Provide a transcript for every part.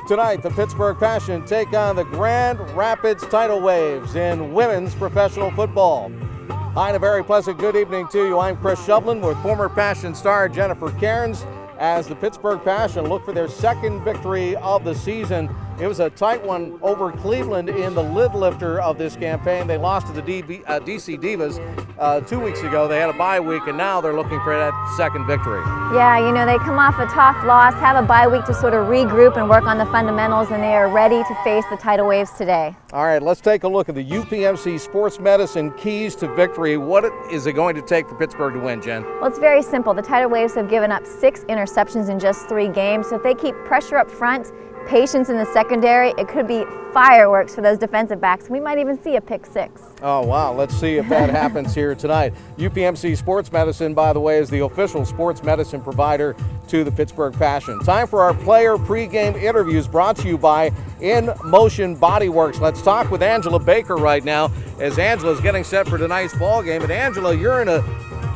Tonight, the Pittsburgh Passion take on the Grand Rapids Tidal Waves in women's professional football. Hi, and a very pleasant good evening to you. I'm Chris Shovlin with former Passion star Jennifer Cairns as the Pittsburgh Passion look for their second victory of the season. It was a tight one over Cleveland in the lid lifter of this campaign. They lost to the DC Divas 2 weeks ago. They had a bye week, and now they're looking for that second victory. Yeah, you know, they come off a tough loss, have a bye week to sort of regroup and work on the fundamentals, and they are ready to face the Tidal Waves today. All right, let's take a look at the UPMC Sports Medicine keys to victory. What is it going to take for Pittsburgh to win, Jen? Well, it's very simple. The Tidal Waves have given up 6 interceptions in just 3 games, so if they keep pressure up front, patience in the secondary, it could be fireworks for those defensive backs. We might even see a pick 6. Oh, wow. Let's see if that happens here tonight. UPMC Sports Medicine, by the way, is the official sports medicine provider to the Pittsburgh Passion. Time for our player pregame interviews brought to you by In Motion Bodyworks. Let's talk with Angela Baker right now as Angela's getting set for tonight's ball game. And Angela, you're in a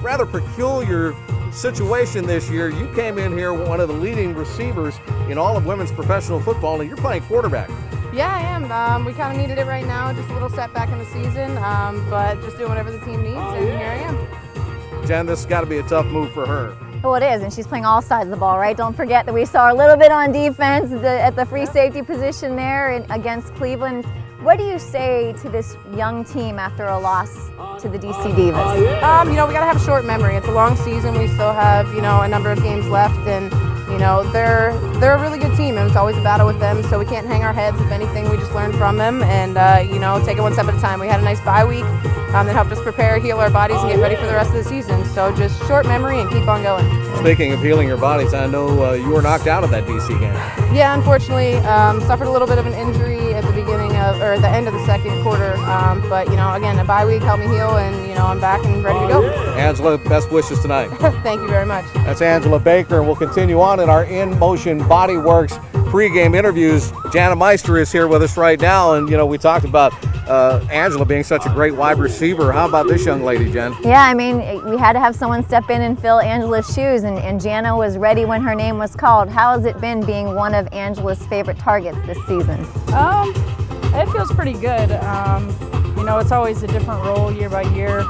rather peculiar situation this year. You came in here one of the leading receivers in all of women's professional football, and you're playing quarterback. Yeah, I am. We kind of needed it right now, just a little setback in the season, but just doing whatever the team needs, and here I am. Jen, this has got to be a tough move for her. Well, it is, and she's playing all sides of the ball, right? Don't forget that we saw a little bit on defense at the free safety position there against Cleveland. What do you say to this young team after a loss to the DC Divas? You know, we got to have a short memory. It's a long season. We still have, you know, a number of games left, and you know, they're a really good team, and it's always a battle with them, so we can't hang our heads. If anything, we just learn from them and, you know, take it one step at a time. We had a nice bye week that helped us prepare, heal our bodies, and get ready for the rest of the season. So just short memory and keep on going. Speaking of healing your bodies, I know you were knocked out of that DC game. Yeah, unfortunately, suffered a little bit of an injury at the beginning of, or at the end of the second quarter. But, you know, again, a bye week helped me heal, and, you know, I'm back and ready to go. Angela, best wishes tonight. Thank you very much. That's Angela Baker, and we'll continue on in our In Motion Bodyworks pregame interviews. Jana Meister is here with us right now, and, you know, we talked about Angela being such a great wide receiver. How about this young lady, Jen? Yeah, I mean, we had to have someone step in and fill Angela's shoes, and Jana was ready when her name was called. How has it been being one of Angela's favorite targets this season? It feels pretty good. You know, it's always a different role year by year.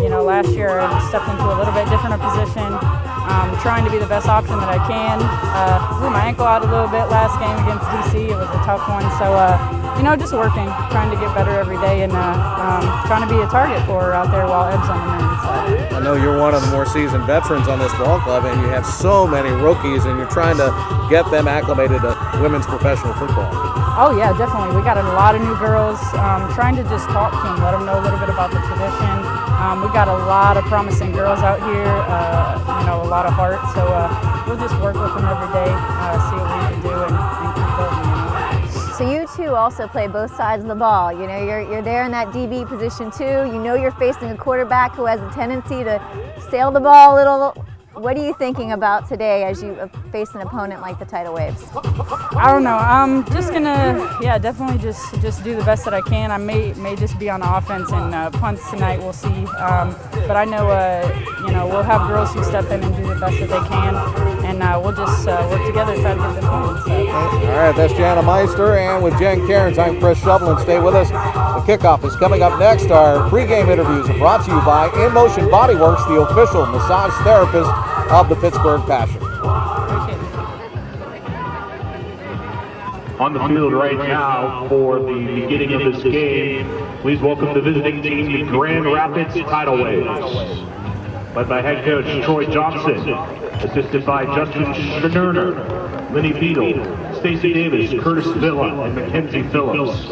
You know, last year I stepped into a little bit different a position, trying to be the best option that I can. Blew my ankle out a little bit last game against DC. It was a tough one. So, you know, just working, trying to get better every day, and trying to be a target for her out there while Ed's on the men's side. I know you're one of the more seasoned veterans on this ball club, and you have so many rookies, and you're trying to get them acclimated to women's professional football. Oh yeah, definitely. We got a lot of new girls, trying to just talk to them, let them know a little bit about the tradition. We got a lot of promising girls out here, you know, a lot of heart. So we'll just work with them every day, see what we can do, and keep building. So you two also play both sides of the ball. You know, you're there in that DB position too. You know, you're facing a quarterback who has a tendency to sail the ball a little. What are you thinking about today as you face an opponent like the Tidal Waves? I don't know. I'm just gonna, yeah, definitely just do the best that I can. I may just be on offense and punts tonight. We'll see. But I know, you know, we'll have girls who step in and do the best that they can, and we'll just work together to try to get this win. So. All right, that's Jana Meister, and with Jen Cairns, I'm Chris Shovlin. Stay with us. The kickoff is coming up next. Our pregame interviews are brought to you by In Motion Bodyworks, the official massage therapist of the Pittsburgh Passion. On the field right now for the beginning of this game, please welcome the visiting team, the Grand Rapids Tidal Waves. Led by head coach Troy Johnson, assisted by Justin Schnerner, Lenny Beadle, Stacey Davis, Curtis Villa, and Mackenzie Phillips.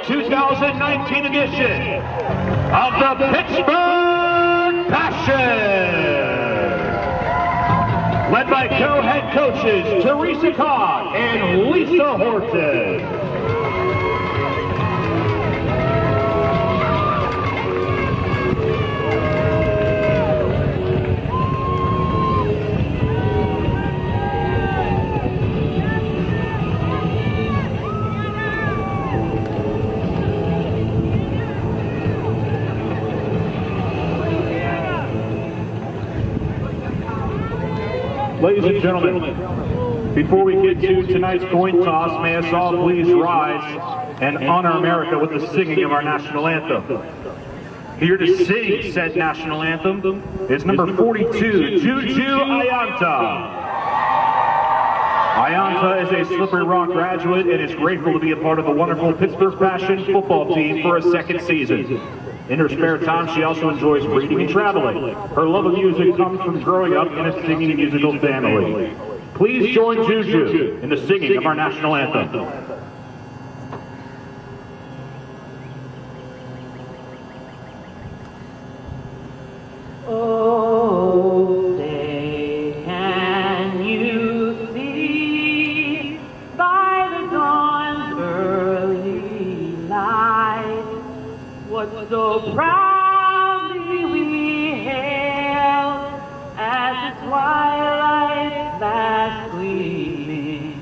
2019 edition of the Pittsburgh Passion. Led by co-head coaches Teresa Cobb and Lisa Horton. Ladies and gentlemen, before we get to tonight's coin toss, may us all please rise and honor America with the singing of our national anthem. Here to sing said national anthem is number 42, Juju Ayanta. Ayanta is a Slippery Rock graduate and is grateful to be a part of the wonderful Pittsburgh Passion football team for a second season. In her spare time, she also enjoys reading and traveling. Her love of music comes from growing up in a singing musical family. Please join Juju in the singing of our national anthem. Oh, say, can you see by the dawn's early light what so proudly we hailed as the twilight fast gleaming,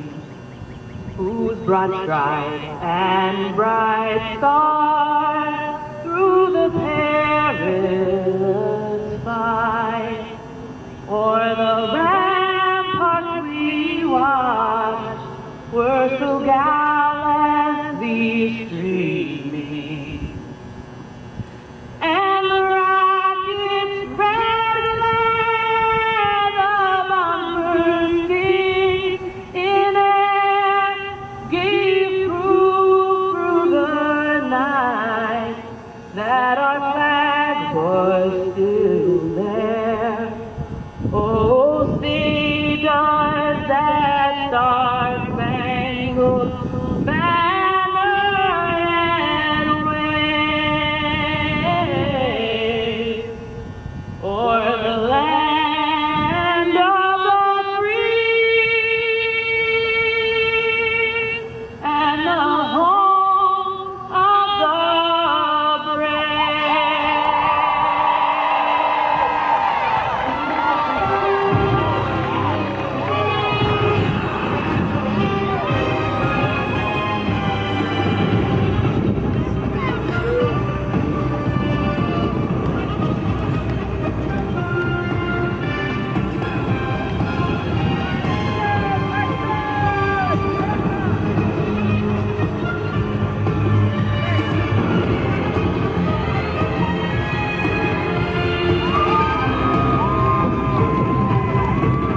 whose broad stripes and bright stars through the perilous fight o'er the ramparts we watched were so gallantly streaming. And the rockets red glare, the bombers sing in air, gave proof through the night that our flag was still there. Oh, see, does that star-spangled banner yet wave o'er the land of the free and the home of the brave.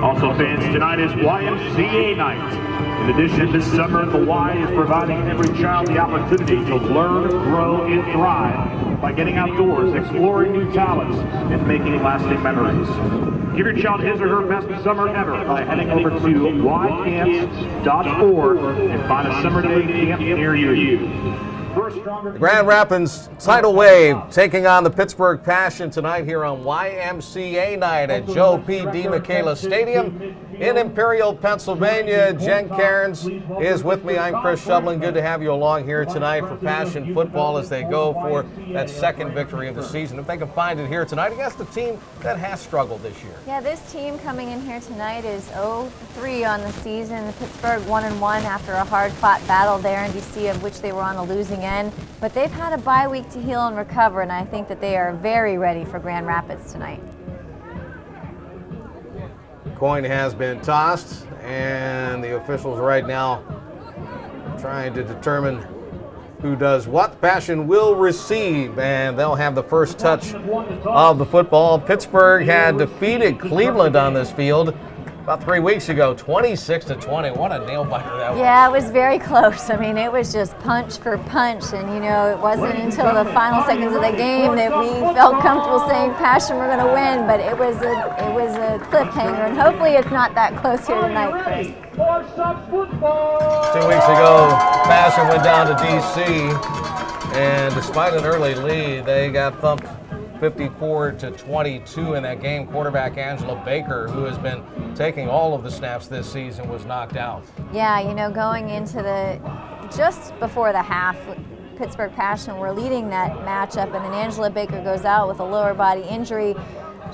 Also, fans, tonight is YMCA night. In addition, this summer, the Y is providing every child the opportunity to learn, grow, and thrive by getting outdoors, exploring new talents, and making lasting memories. Give your child his or her best summer ever by heading over to ycamps.org and find a summer day camp near you. Grand Rapids Tidal Wave taking on the Pittsburgh Passion tonight here on YMCA night at Joe P. DiMichela Stadium in Imperial, Pennsylvania. Jen Cairns is with me. I'm Chris Shublin. Good to have you along here tonight for Passion football as they go for that second victory of the season. If they can find it here tonight against a team that has struggled this year. Yeah, this team coming in here tonight is 0-3 on the season. Pittsburgh 1-1 after a hard-fought battle there in D.C., of which they were on the losing end. But they've had a bye week to heal and recover, and I think that they are very ready for Grand Rapids tonight. Coin has been tossed, and the officials right now trying to determine who does what. Passion will receive, and they'll have the first touch of the football. Pittsburgh had defeated Cleveland on this field about 3 weeks ago, 26-20. What a nail biter that was. Yeah, it was very close. I mean, it was just punch for punch, and you know, it wasn't until the final seconds of the game that we felt comfortable saying, "Passion, we're going to win." But it was a cliffhanger, and hopefully, it's not that close here tonight, Chris. 2 weeks ago, Passion went down to D.C., and despite an early lead, they got thumped 54-22 in that game. Quarterback Angela Baker, who has been taking all of the snaps this season, was knocked out. Yeah, you know, going into just before the half, Pittsburgh Passion were leading that matchup, and then Angela Baker goes out with a lower body injury.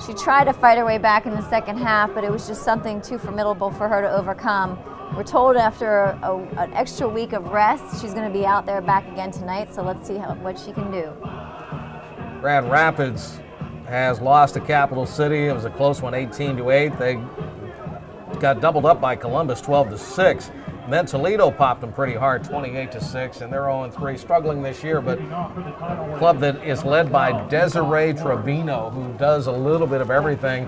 She tried to fight her way back in the second half, but it was just something too formidable for her to overcome. We're told after an extra week of rest, she's going to be out there back again tonight, so let's see what she can do. Grand Rapids has lost to Capital City. It was a close one, 18-8. They got doubled up by Columbus, 12-6. And then Toledo popped them pretty hard, 28-6, and they're 0-3, struggling this year. But a club that is led by Desiree Trevino, who does a little bit of everything.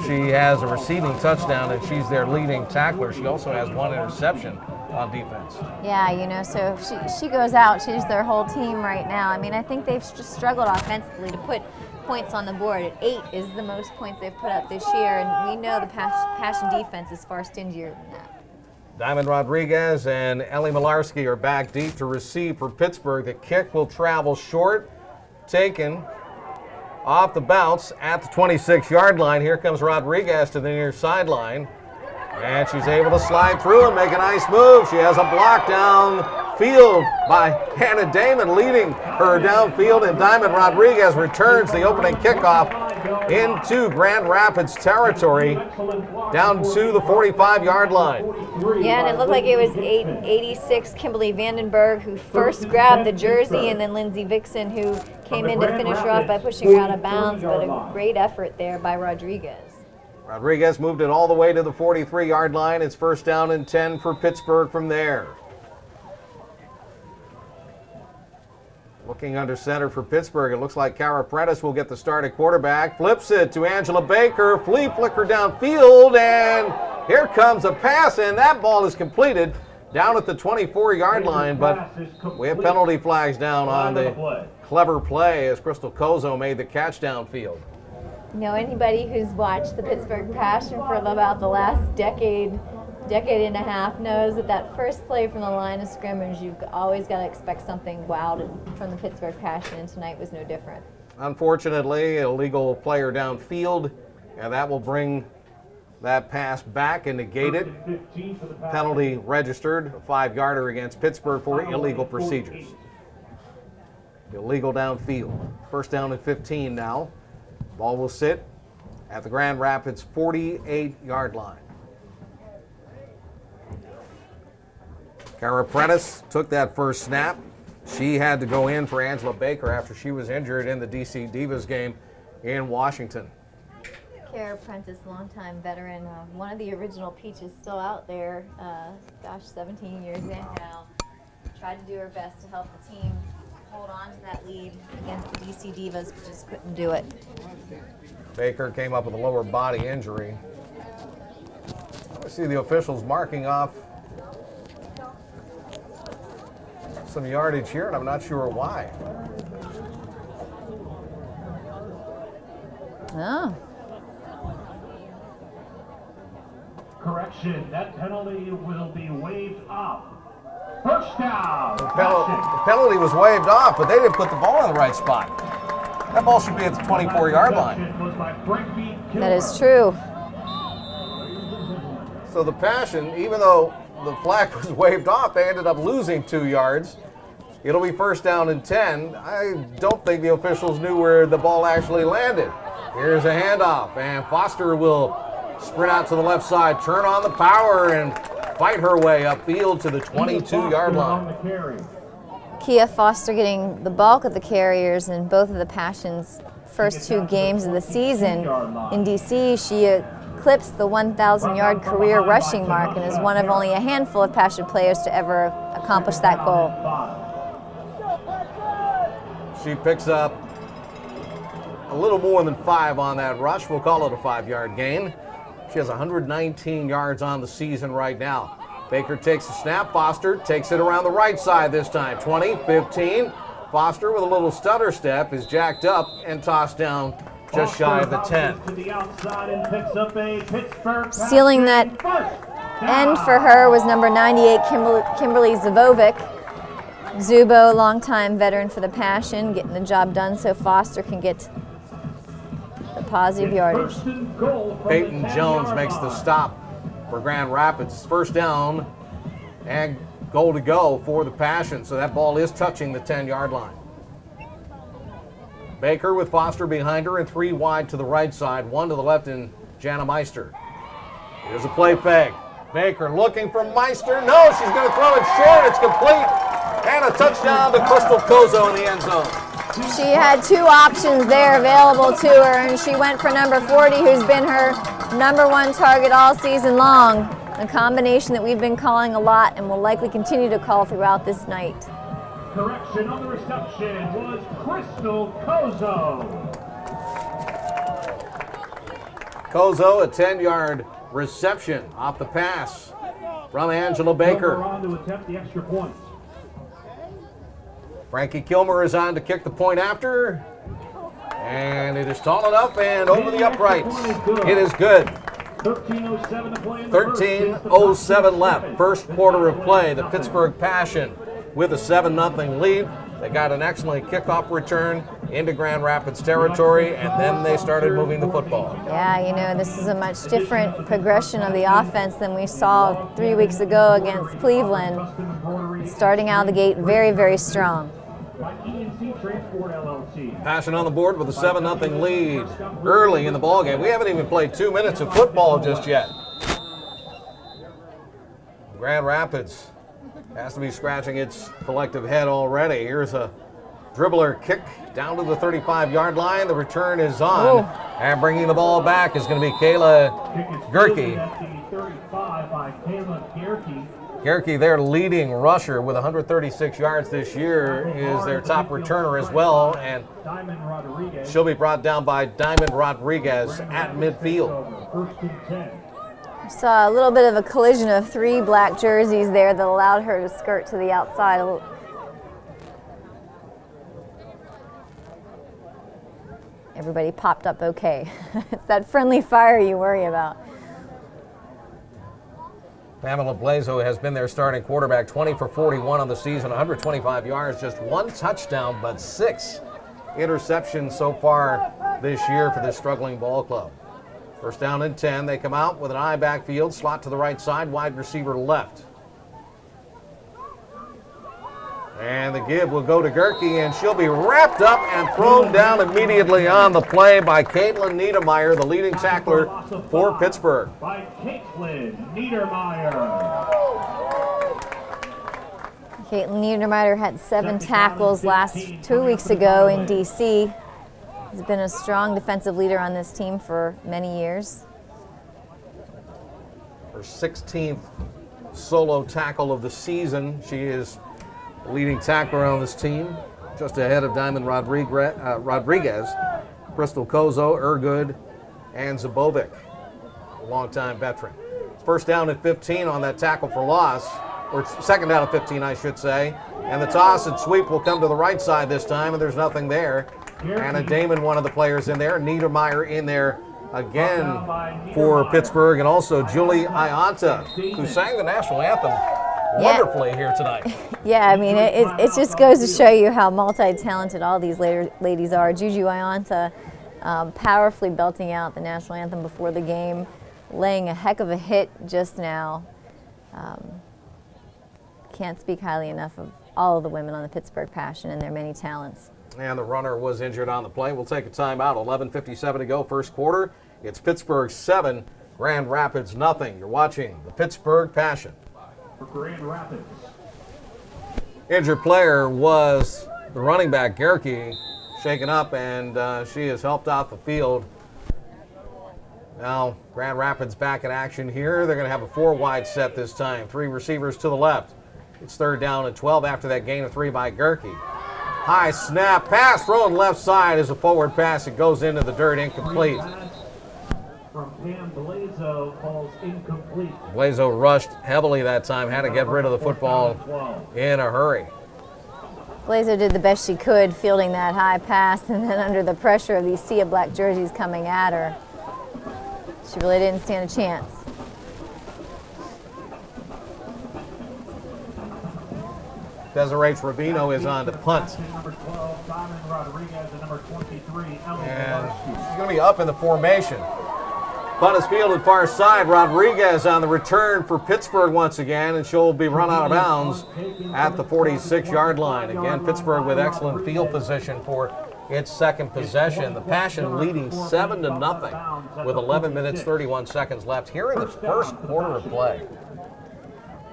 She has a receiving touchdown, and she's their leading tackler. She also has one interception on defense. Yeah, you know, so if she goes out, she's their whole team right now. I mean, I think they've just struggled offensively to put points on the board. 8 is the most points they've put up this year, and we know the Passion defense is far stingier than that. Diamond Rodriguez and Ellie Malarski are back deep to receive for Pittsburgh. The kick will travel short, taken off the bounce at the 26-yard line. Here comes Rodriguez to the near sideline. And she's able to slide through and make a nice move. She has a block downfield by Hannah Damon, leading her downfield, and Diamond Rodriguez returns the opening kickoff into Grand Rapids territory, down to the 45-yard line. Yeah, and it looked like it was 86 Kimberly Vandenberg who first grabbed the jersey, and then Lindsay Vixen who came in to finish her off by pushing her out of bounds, but a great effort there by Rodriguez. Rodriguez moved it all the way to the 43-yard line. It's first down and 10 for Pittsburgh from there. Looking under center for Pittsburgh, it looks like Kara Prentice will get the start at quarterback. Flips it to Angela Baker. Flea flicker downfield, and here comes a pass, and that ball is completed down at the 24-yard line, but we have penalty flags down on the clever play as Crystal Kozo made the catch downfield. You know, anybody who's watched the Pittsburgh Passion for about the last decade and a half knows that first play from the line of scrimmage, you've always got to expect something wild from the Pittsburgh Passion, and tonight was no different. Unfortunately, an illegal player downfield, and that will bring that pass back and negate it. Penalty registered, a 5-yarder against Pittsburgh for illegal procedures. Illegal downfield. First down and 15 now. Ball will sit at the Grand Rapids 48-yard line. Kara Prentice took that first snap. She had to go in for Angela Baker after she was injured in the DC Divas game in Washington. Kara Prentice, longtime veteran, one of the original Peaches, still out there, 17 years in now. Tried to do her best to help the team hold on to that lead against the DC Divas, but just couldn't do it. Baker came up with a lower body injury. I see the officials marking off some yardage here, and I'm not sure why. Oh. Correction, that penalty will be waived off. First down. The penalty was waived off, but they didn't put the ball in the right spot. That ball should be at the 24-yard line. That is true. So the Passion, even though the flag was waved off, they ended up losing 2 yards. It'll be first down and 10. I don't think the officials knew where the ball actually landed. Here's a handoff, and Foster will sprint out to the left side, turn on the power, and fight her way upfield to the 22-yard line. Kia Foster getting the bulk of the carriers in both of the Passion's first 2 games of the season. In DC, she eclipsed the 1,000-yard career rushing mark and is one of only a handful of Passion players to ever accomplish that goal. She picks up a little more than 5 on that rush. We'll call it a 5-yard gain. She has 119 yards on the season right now. Baker takes the snap. Foster takes it around the right side this time. 20, 15. Foster with a little stutter step is jacked up and tossed down just shy of the 10. Sealing that end for her was number 98, Kimberly Zavovic. Zubo, longtime veteran for the Passion, getting the job done so Foster can get the positive yardage. Peyton Jones makes the stop for Grand Rapids. First down and goal to go for the Passion, so that ball is touching the 10-yard line. Baker with Foster behind her and 3 wide to the right side, 1 to the left in Jana Meister. Here's a play fake. Baker looking for Meister. No, she's going to throw it short. It's complete. And a touchdown to Crystal Kozo in the end zone. She had 2 options there available to her, and she went for number 40, who's been her number 1 target all season long. A combination that we've been calling a lot and will likely continue to call throughout this night. Correction on the reception was Crystal Kozo. Kozo, a 10-yard reception off the pass from Angela Baker. On to attempt the extra point. Frankie Kilmer is on to kick the point after. And it is tall enough and over the uprights. It is good. 13:07 to play in the 13:07 left. First quarter of play. The Pittsburgh Passion with a 7-0 lead. They got an excellent kickoff return into Grand Rapids territory, and then they started moving the football. Yeah, you know, this is a much different progression of the offense than we saw 3 weeks ago against Cleveland. Starting out of the gate very, very strong. Passion on the board with a 7-0 lead early in the ballgame. We haven't even played 2 minutes of football just yet. Grand Rapids has to be scratching its collective head already. Here's a dribbler kick down to the 35-yard line. The return is on. Ooh. And bringing the ball back is going to be Kayla Gerke. Gerke, their leading rusher with 136 yards this year, is their top returner as well. And she'll be brought down by Diamond Rodriguez at midfield. Saw a little bit of a collision of 3 black jerseys there that allowed her to skirt to the outside. Everybody popped up okay. It's that friendly fire you worry about. Pamela Blazo has been their starting quarterback, 20 for 41 on the season, 125 yards, just 1 touchdown, but 6 interceptions so far this year for this struggling ball club. First down and 10. They come out with an eye backfield, slot to the right side, wide receiver left. And the give will go to Gerke, and she'll be wrapped up and thrown down immediately on the play by Caitlin Niedermeyer, the leading tackler for Pittsburgh. By Caitlin Niedermeyer. Caitlin Niedermeyer had 7 tackles last 2 weeks ago in D.C. Has been a strong defensive leader on this team for many years. Her 16th solo tackle of the season. She is the leading tackler on this team, just ahead of Diamond Rodriguez, Crystal Kozo, Ergood, and Zabovic, a longtime veteran. First down at 15 on that tackle for loss, or second down at 15, I should say. And the toss and sweep will come to the right side this time, and there's nothing there. Anna Damon, one of the players in there. Niedermeyer in there again for Pittsburgh, and also Julie Ianta, who sang the national anthem wonderfully here tonight. Yeah, I mean, it just goes to show you how multi-talented all these ladies are. Juju Ianta powerfully belting out the national anthem before the game, laying a heck of a hit just now. Can't speak highly enough of all of the women on the Pittsburgh Passion and their many talents. And the runner was injured on the play. We'll take a timeout. 11:57 to go, first quarter. It's Pittsburgh 7, Grand Rapids nothing. You're watching the Pittsburgh Passion. For Grand Rapids. Injured player was the running back, Gerke, shaken up, and she is helped off the field. Now, Grand Rapids back in action here. They're going to have a 4-wide set this time. 3 receivers to the left. It's third down and 12 after that gain of 3 by Gerke. High snap, pass thrown left side is a forward pass. It goes into the dirt, incomplete. from Pam Blazo falls incomplete. Blazo rushed heavily that time, had to get rid of the football in a hurry. Blazo did the best she could fielding that high pass, and then under the pressure of these sea of black jerseys coming at her, she really didn't stand a chance. Desiree Trevino is on to punt. Number 12, Diamond Rodriguez, and number 23, Emily And Mularski. she's going to be up in the formation. Punt is fielded far side. Rodriguez on the return for Pittsburgh once again, and she'll be run out of bounds at the 46-yard line. Again, Pittsburgh with excellent field position for its second possession. The Passion leading 7-0 with 11 minutes, 31 seconds left here in the first quarter of play.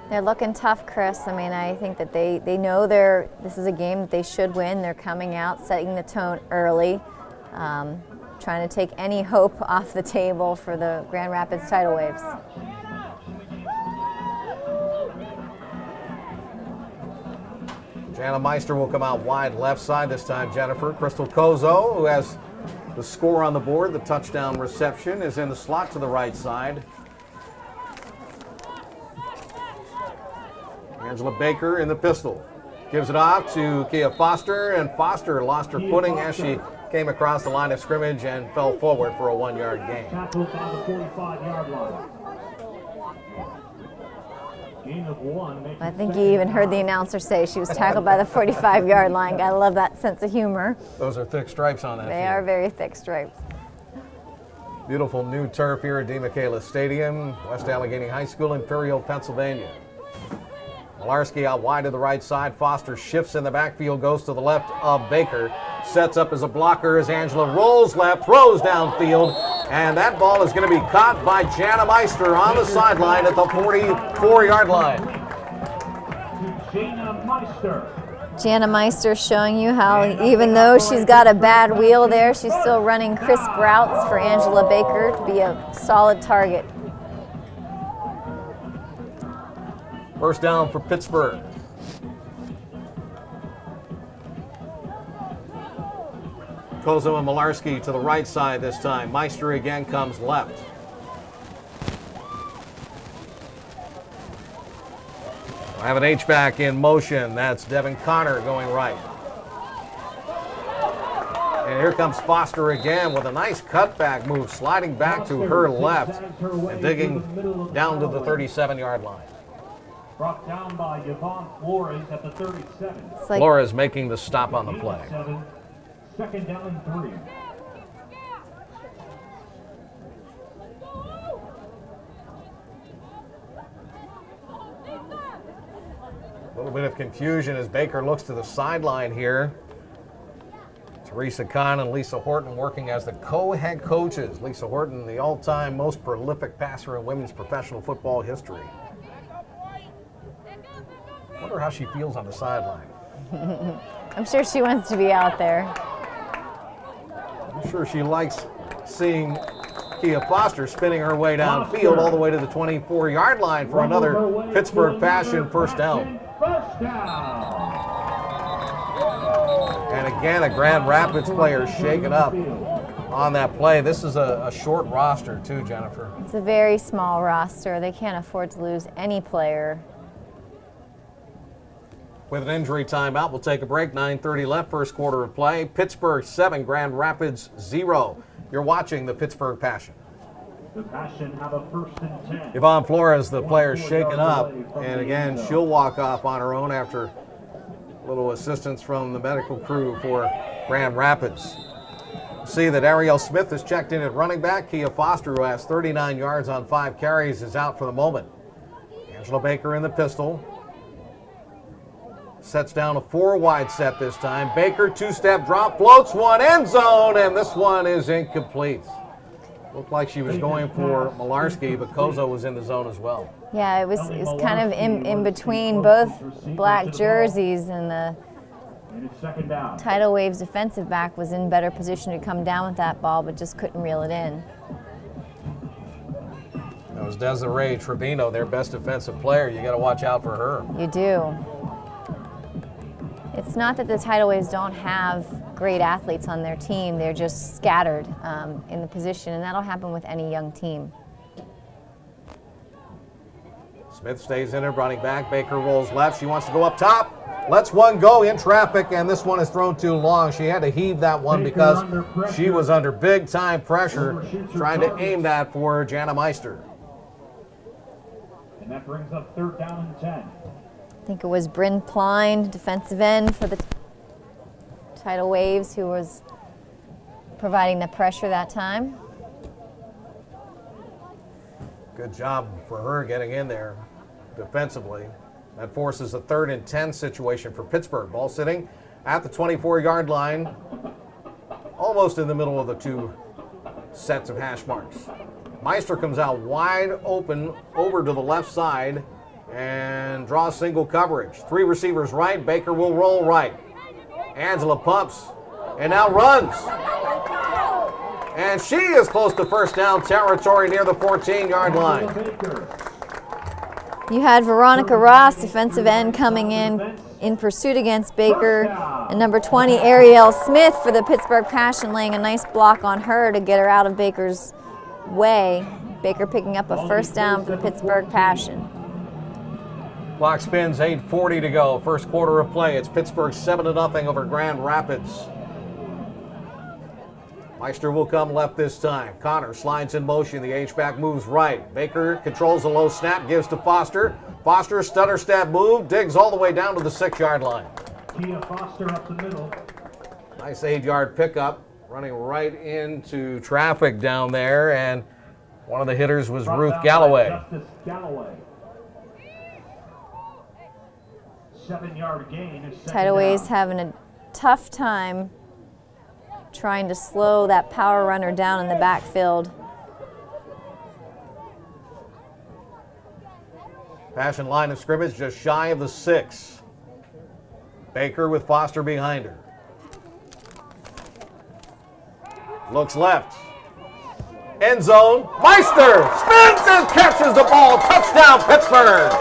They're looking tough, Chris. I mean, I think that they know this is a game that they should win. They're coming out, setting the tone early, trying to take any hope off the table for the Grand Rapids Tidal Waves. Jana Meister will come out wide left side this time, Jennifer. Crystal Kozo, who has the score on the board, the touchdown reception, is in the slot to the right side. Angela Baker in the pistol. Gives it off to Kia Foster, and Foster lost her footing as she came across the line of scrimmage and fell forward for a 1-yard gain. Tackled on the 45-yard line. Gain of 1. I think you even heard the announcer say she was tackled by the 45-yard line. Gotta love that sense of humor. Those are thick stripes on that They field. are very thick stripes. Beautiful new turf here at DeMichaelis Stadium, West Allegheny High School, Imperial, Pennsylvania. Malarski out wide to the right side. Foster shifts in the backfield, goes to the left of Baker. Sets up as a blocker as Angela rolls left, throws downfield, and that ball is going to be caught by Jana Meister on the sideline at the 44-yard line. Jana Meister. Jana Meister showing you how even though she's got a bad wheel there, she's still running crisp routes for Angela Baker to be a solid target. First down for Pittsburgh. Kozo and Malarski to the right side this time. Meister again comes left. I have an H-back in motion. That's Devin Connor going right. And here comes Foster again with a nice cutback move, sliding back to her left and digging down to the 37-yard line. Brought down by Yvonne Flores at the 37. It's like Flores making the stop on the play. 7, second down and 3. A little bit of confusion as Baker looks to the sideline here. Teresa Kahn and Lisa Horton working as the co-head coaches. Lisa Horton, the all-time most prolific passer in women's professional football history. Wonder how she feels on the sideline. I'm sure she wants to be out there. I'm sure she likes seeing Kia Foster spinning her way downfield all the way to the 24-yard line for another Pittsburgh Passion first down. First down. And again, a Grand Rapids player shaken up on that play. This is a short roster too, Jennifer. It's a very small roster. They can't afford to lose any player. With an injury timeout, we'll take a break. 9:30 left, first quarter of play. Pittsburgh 7, Grand Rapids 0. You're watching the Pittsburgh Passion. The Passion have a first and 10. Yvonne Flores, the player, shaken up, and again, she'll walk off on her own after a little assistance from the medical crew for Grand Rapids. See that Ariel Smith is checked in at running back. Kia Foster, who has 39 yards on 5 carries, is out for the moment. Angela Baker in the pistol. Sets down a 4-wide set this time. Baker, 2-step drop, floats one, end zone, and this one is incomplete. Looked like she was going for Malarski, but Kozo was in the zone as well. Yeah, it was kind of in between both black jerseys, and the And it's second down. Tidal Waves defensive back was in better position to come down with that ball, but just couldn't reel it in. That was Desiree Trevino, their best defensive player. You got to watch out for her. You do. It's not that the Tidal Waves don't have great athletes on their team. They're just scattered in the position, and that'll happen with any young team. Smith stays in it, running back. Baker rolls left. She wants to go up top. Lets one go in traffic, and this one is thrown too long. She had to heave that one because she was under big-time pressure trying to aim that for Jana Meister. And that brings up 3rd down and 10. I think it was Bryn Pline, defensive end for the Tidal Waves, who was providing the pressure that time. Good job for her getting in there defensively. That forces a 3rd and 10 situation for Pittsburgh. Ball sitting at the 24-yard line, almost in the middle of the two sets of hash marks. Meister comes out wide open over to the left side and draws single coverage. 3 receivers right. Baker will roll right. Angela pumps and now runs. And she is close to first down territory near the 14-yard line. You had Veronica Ross, defensive end, coming in pursuit against Baker. And number 20, Ariel Smith for the Pittsburgh Passion, laying a nice block on her to get her out of Baker's way. Baker picking up a first down for the Pittsburgh Passion. Clock spins, 8:40 to go. First quarter of play. It's Pittsburgh 7-0 over Grand Rapids. Meister will come left this time. Connor slides in motion. The H-back moves right. Baker controls the low snap, gives to Foster. Foster, stutter step move, digs all the way down to the 6-yard line. Kia Foster up the middle. Nice 8-yard pickup, running right into traffic down there, and one of the hitters was Ruth Galloway. Justice Galloway. 7-yard gain is Tidal Waves having a tough time trying to slow that power runner down in the backfield. Passion line of scrimmage just shy of the 6. Baker with Foster behind her. Looks left. End zone. Meister spins and catches the ball. Touchdown, Pittsburgh.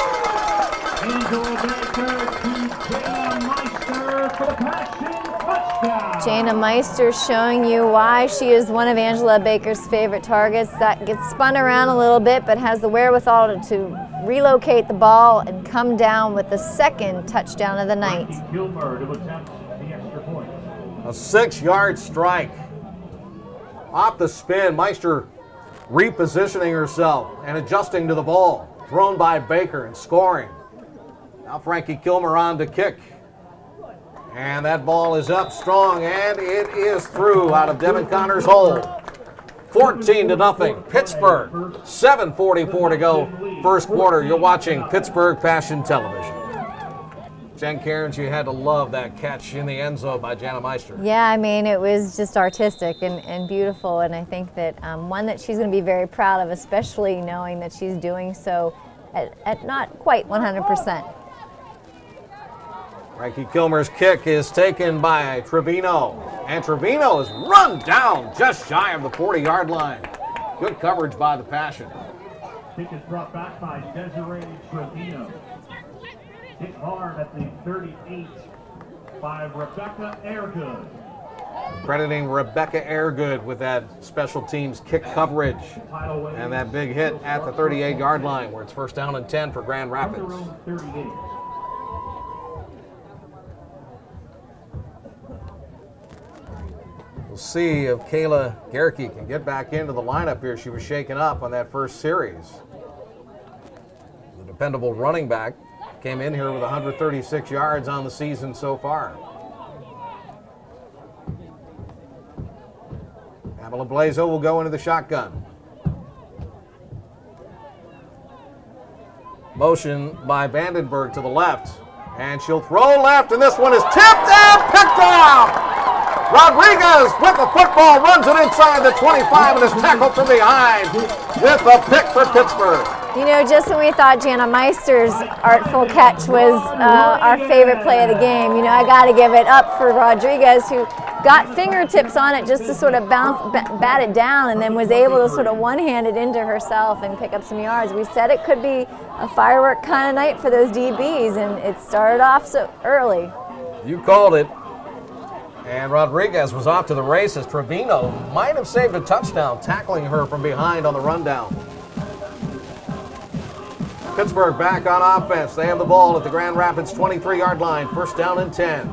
Angela Baker to Jana Meister for the Passion touchdown. Jana Meister showing you why she is one of Angela Baker's favorite targets. That gets spun around a little bit, but has the wherewithal to relocate the ball and come down with the 2nd touchdown of the night. Gilmer to attempt the extra point. A 6-yard strike. Off the spin, Meister repositioning herself and adjusting to the ball. Thrown by Baker and scoring. Now Frankie Kilmer on to kick. And that ball is up strong, and it is through out of Devin Connor's hole. 14-0. Pittsburgh. 7:44 to go. First quarter. You're watching Pittsburgh Passion Television. Jen Cairns, you had to love that catch in the end zone by Jana Meister. Yeah, I mean, it was just artistic and beautiful, and I think that one that she's going to be very proud of, especially knowing that she's doing so at not quite 100%. Frankie Kilmer's kick is taken by Trevino, and Trevino is run down just shy of the 40-yard line. Good coverage by the Passion. Kick is brought back by Desiree Trevino. Hit hard at the 38 by Rebecca Airgood. Crediting Rebecca Airgood with that special teams kick coverage and that big hit at the 38-yard line where it's first down and 10 for Grand Rapids. 38. We'll see if Kayla Gerke can get back into the lineup here. She was shaken up on that first series. The dependable running back came in here with 136 yards on the season so far. Pamela Blazo will go into the shotgun. Motion by Vandenberg to the left. And she'll throw left, and this one is tipped and picked off! Rodriguez with the football runs it inside the 25 and is tackled from behind with a pick for Pittsburgh. You know, just when we thought Jana Meister's artful catch was our favorite play of the game, you know, I got to give it up for Rodriguez, who got fingertips on it just to sort of bat it down, and then was able to sort of one-hand it into herself and pick up some yards. We said it could be a firework kind of night for those DBs, and it started off so early. You called it. And Rodriguez was off to the races. Trevino might have saved a touchdown, tackling her from behind on the rundown. Pittsburgh back on offense. They have the ball at the Grand Rapids 23-yard line. First down and 10.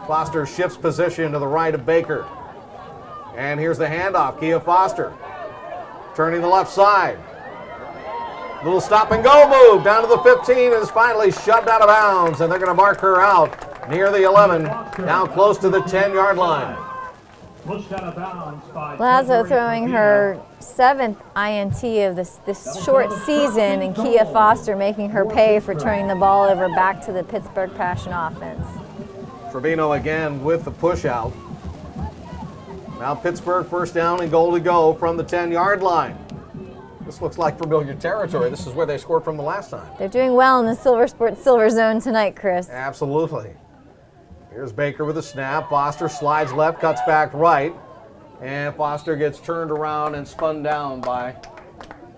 Foster shifts position to the right of Baker. And here's the handoff. Kia Foster turning the left side. Little stop and go move down to the 15 and is finally shoved out of bounds. And they're going to mark her out near the 11, down close to the 10-yard line. Lazo throwing her 7th INT of this short season, and Kia Foster making her pay for turning the ball over back to the Pittsburgh Passion offense. Trevino again with the push out. Now Pittsburgh first down and goal to go from the 10-yard line. This looks like familiar territory. This is where they scored from the last time. They're doing well in the Silver Sports Silver Zone tonight, Chris. Absolutely. Here's Baker with a snap. Foster slides left, cuts back right. And Foster gets turned around and spun down by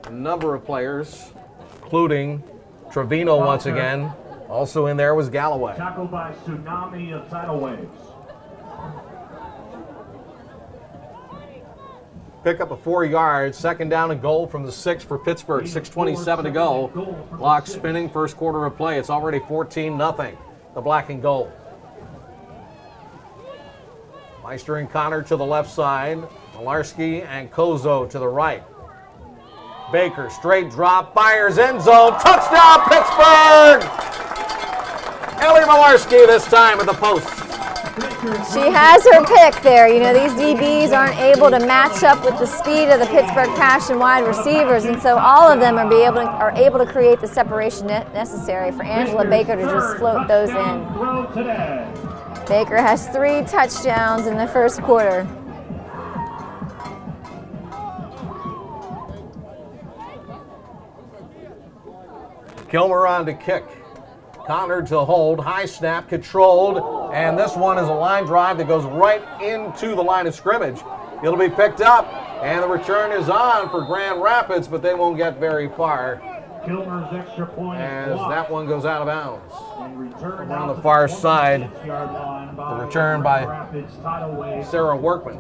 a number of players, including Trevino once again. Also in there was Galloway. Tackled by Tsunami of Tidal Waves. Pick up a 4 yards, second down and goal from the 6 for Pittsburgh. 6:27 to go. Clock spinning, first quarter of play. It's already 14-0, the black and gold. Meister and Connor to the left side. Malarski and Kozo to the right. Baker, straight drop, fires end zone. Touchdown, Pittsburgh! Ellie Malarski this time at the post. She has her pick there. You know, these DBs aren't able to match up with the speed of the Pittsburgh Passion wide receivers, and so all of them are able to create the separation necessary for Angela Baker to just float those in. Baker has 3 touchdowns in the first quarter. Kilmer on to kick. Connor to hold, high snap, controlled, and this one is a line drive that goes right into the line of scrimmage. It'll be picked up, and the return is on for Grand Rapids, but they won't get very far Kilmer's extra point as that one goes out of bounds. Around the far side, the return by Sarah Workman.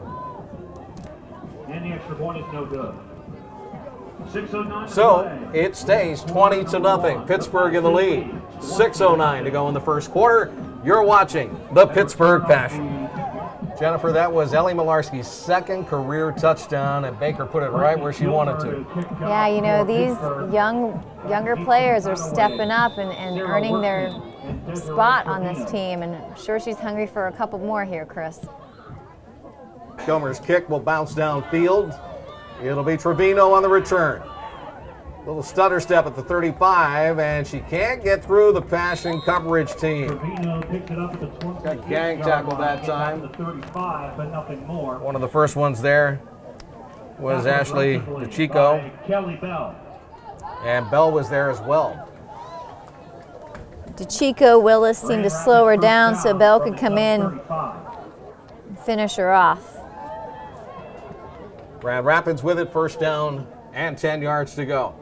And the extra point is no good. So it stays 20-0. Pittsburgh in the lead. 6:09 to go in the first quarter. You're watching the Pittsburgh Passion. Jennifer, that was Ellie Malarski's 2nd career touchdown, and Baker put it right where she wanted to. Yeah, you know, these younger players are stepping up and earning their spot on this team, and I'm sure she's hungry for a couple more here, Chris. Kilmer's kick will bounce downfield. It'll be Trevino on the return. Little stutter step at the 35, and she can't get through the Passion coverage team. Got gang tackled that time. One of the first ones there was Ashley DeChico. And Bell was there as well. DeChico Willis seemed to slow her down so Bell could come in and finish her off. Grand Rapids with it, first down and 10 yards to go.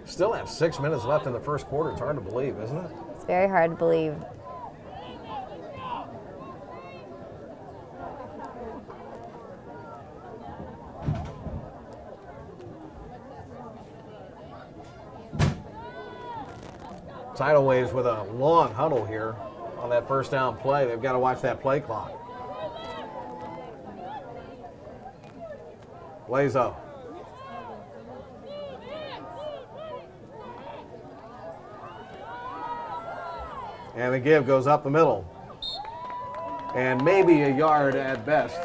Still have 6 minutes left in the first quarter. It's hard to believe, isn't it? It's very hard to believe. Tidal Waves with a long huddle here on that first down play. They've got to watch that play clock. Lazo. And the give goes up the middle. And maybe a yard at best.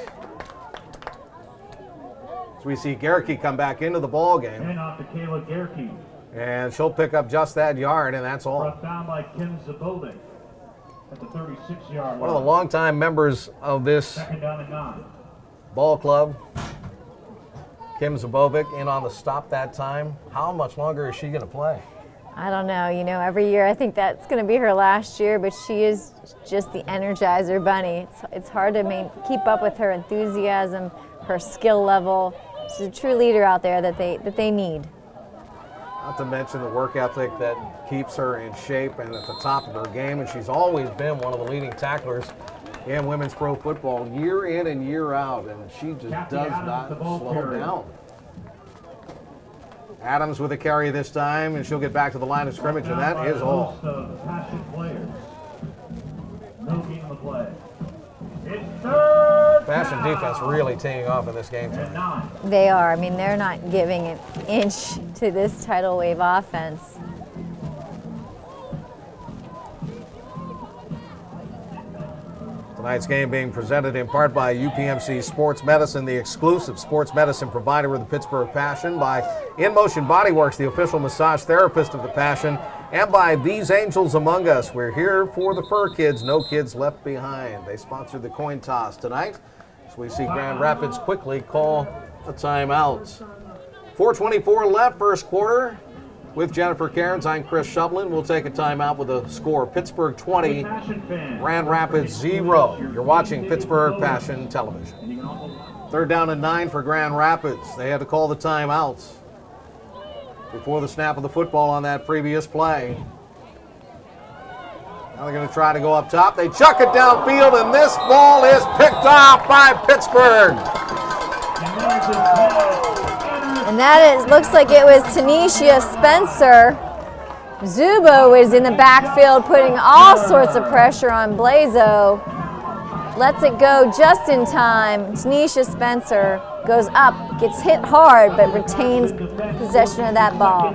So we see Gerke come back into the ball game. And off to Kayla Gerke. And she'll pick up just that yard, and that's all. Brought down by Kim Zabovic at the 36-yard line. One of the longtime members of this Second down and 9. ball club, Kim Zabovic, in on the stop that time. How much longer is she going to play? I don't know. You know, every year I think that's going to be her last year, but she is just the Energizer Bunny. It's hard to keep up with her enthusiasm, her skill level. She's a true leader out there that they need. Not to mention the work ethic that keeps her in shape and at the top of her game, and she's always been one of the leading tacklers in women's pro football year in and year out, and she just does not slow down. Adams with a carry this time, and she'll get back to the line of scrimmage, and that is all. Passion defense really teeing off in this game tonight. They are. I mean, they're not giving an inch to this tidal wave offense. Tonight's game being presented in part by UPMC Sports Medicine, the exclusive sports medicine provider of the Pittsburgh Passion, by In Motion Bodyworks, the official massage therapist of the Passion, and by These Angels Among Us. We're here for the Fur Kids, no kids left behind. They sponsored the coin toss tonight, so we see Grand Rapids quickly call a timeout. 4:24 left, first quarter. With Jennifer Cairns, I'm Chris Shublin. We'll take a timeout with a score: Pittsburgh 20, Grand Rapids 0. You're watching Pittsburgh Passion Television. Third down and 9 for Grand Rapids. They had to call the timeouts before the snap of the football on that previous play. Now they're going to try to go up top. They chuck it downfield, and this ball is picked off by Pittsburgh. And that looks like it was Tanisha Spencer. Zubo is in the backfield putting all sorts of pressure on Blazo. Lets it go just in time. Tanisha Spencer goes up, gets hit hard, but retains possession of that ball.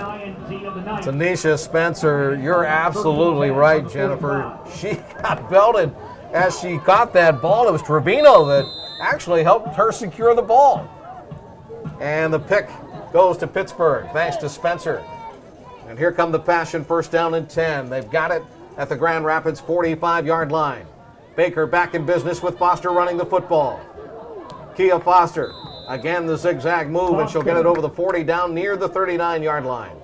Tanisha Spencer, you're absolutely right, Jennifer. She got belted as she caught that ball. It was Trevino that actually helped her secure the ball. And the pick goes to Pittsburgh, thanks to Spencer. And here come the Passion, first down and 10. They've got it at the Grand Rapids 45-yard line. Baker back in business with Foster running the football. Kia Foster, again the zigzag move, and she'll get it over the 40 down near the 39-yard line.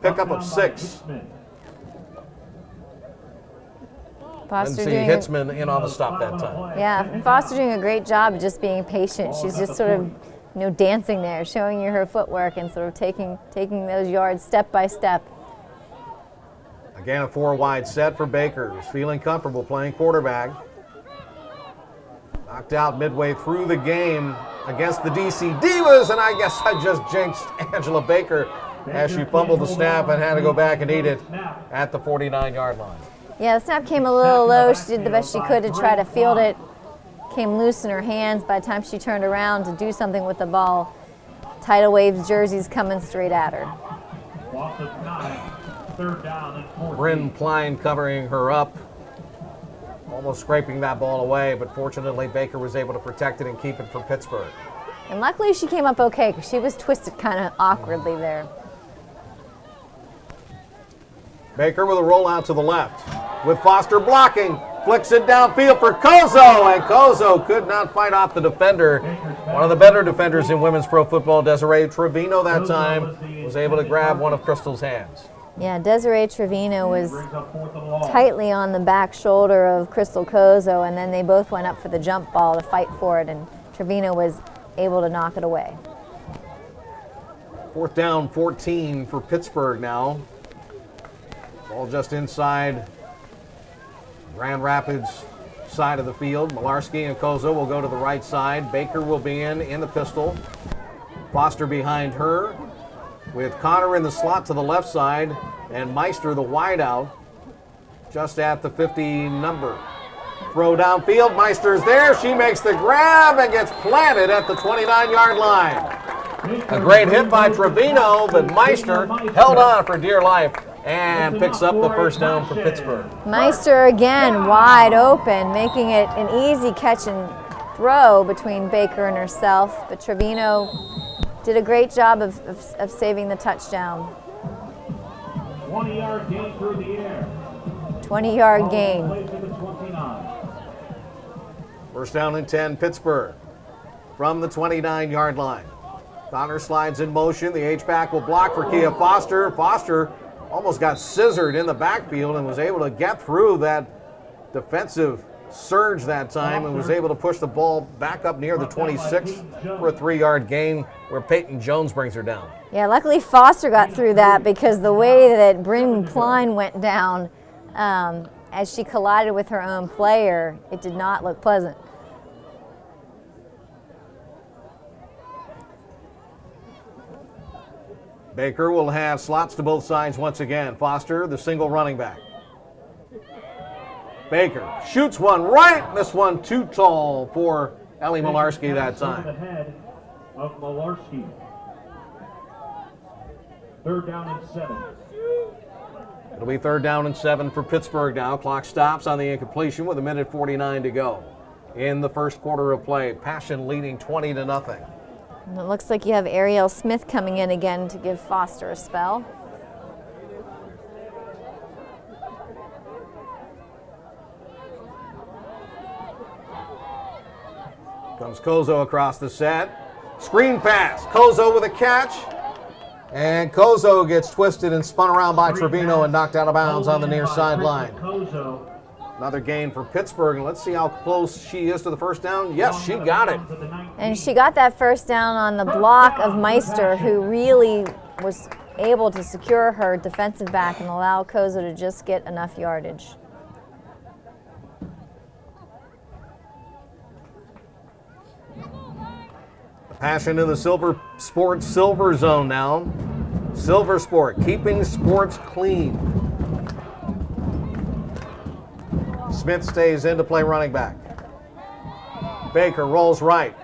Pickup of 6. Foster Lindsay Hitzman in on the stop that time. Yeah, and Foster doing a great job of just being patient. She's just sort of, dancing there, showing you her footwork and sort of taking those yards step by step. Again, a 4-wide set for Baker, who's feeling comfortable playing quarterback. Knocked out midway through the game against the DC Divas, and I guess I just jinxed Angela Baker as she fumbled the snap and had to go back and eat it at the 49-yard line. Yeah, the snap came a little low. She did the best she could to try to field it. Came loose in her hands. By the time she turned around to do something with the ball, Tidal Waves jersey's coming straight at her. Bryn Klein covering her up, almost scraping that ball away, but fortunately Baker was able to protect it and keep it for Pittsburgh. And luckily she came up okay, because she was twisted kind of awkwardly there. Baker with a rollout to the left, with Foster blocking, flicks it downfield for Kozo, and Kozo could not fight off the defender. One of the better defenders in women's pro football, Desiree Trevino, that time was able to grab one of Crystal's hands. Yeah, Desiree Trevino was tightly on the back shoulder of Crystal Kozo, and then they both went up for the jump ball to fight for it, and Trevino was able to knock it away. Fourth down, 14 for Pittsburgh now. Ball just inside Grand Rapids side of the field. Malarski and Kozo will go to the right side. Baker will be in the pistol. Foster behind her, with Connor in the slot to the left side, and Meister, the wideout, just at the 50 number. Throw downfield, Meister's there. She makes the grab and gets planted at the 29-yard line. A great hit by Trevino, but Meister held on for dear life and picks up the first down for Pittsburgh. Meister again wide open, making it an easy catch and throw between Baker and herself, but Trevino did a great job of saving the touchdown. 20-yard gain through the air. 20-yard gain. First down and 10, Pittsburgh from the 29-yard line. Connor slides in motion. The H-back will block for Kia Foster. Foster almost got scissored in the backfield and was able to get through that defensive surge that time and was able to push the ball back up near the 26 for a 3-yard gain where Peyton Jones brings her down. Yeah, luckily Foster got through that, because the way that Bryn Klein went down as she collided with her own player, it did not look pleasant. Baker will have slots to both sides once again. Foster, the single running back. Baker shoots one right. This one too tall for Ellie Malarski that time. Ahead of Malarski. 3rd down and 7. It'll be 3rd down and 7 for Pittsburgh now. Clock stops on the incompletion with 1:49 to go in the first quarter of play. Passion leading 20-0. And it looks like you have Ariel Smith coming in again to give Foster a spell. Comes Kozo across the set. Screen pass. Kozo with a catch. And Kozo gets twisted and spun around by Trevino and knocked out of bounds on the near sideline. Another gain for Pittsburgh, and let's see how close she is to the first down. Yes, she got it. And she got that first down on the block of Meister, who really was able to secure her defensive back and allow Kozo to just get enough yardage. Passion in the Silver Sports Silver Zone now. Silver Sport, keeping sports clean. Smith stays in to play running back. Baker rolls right.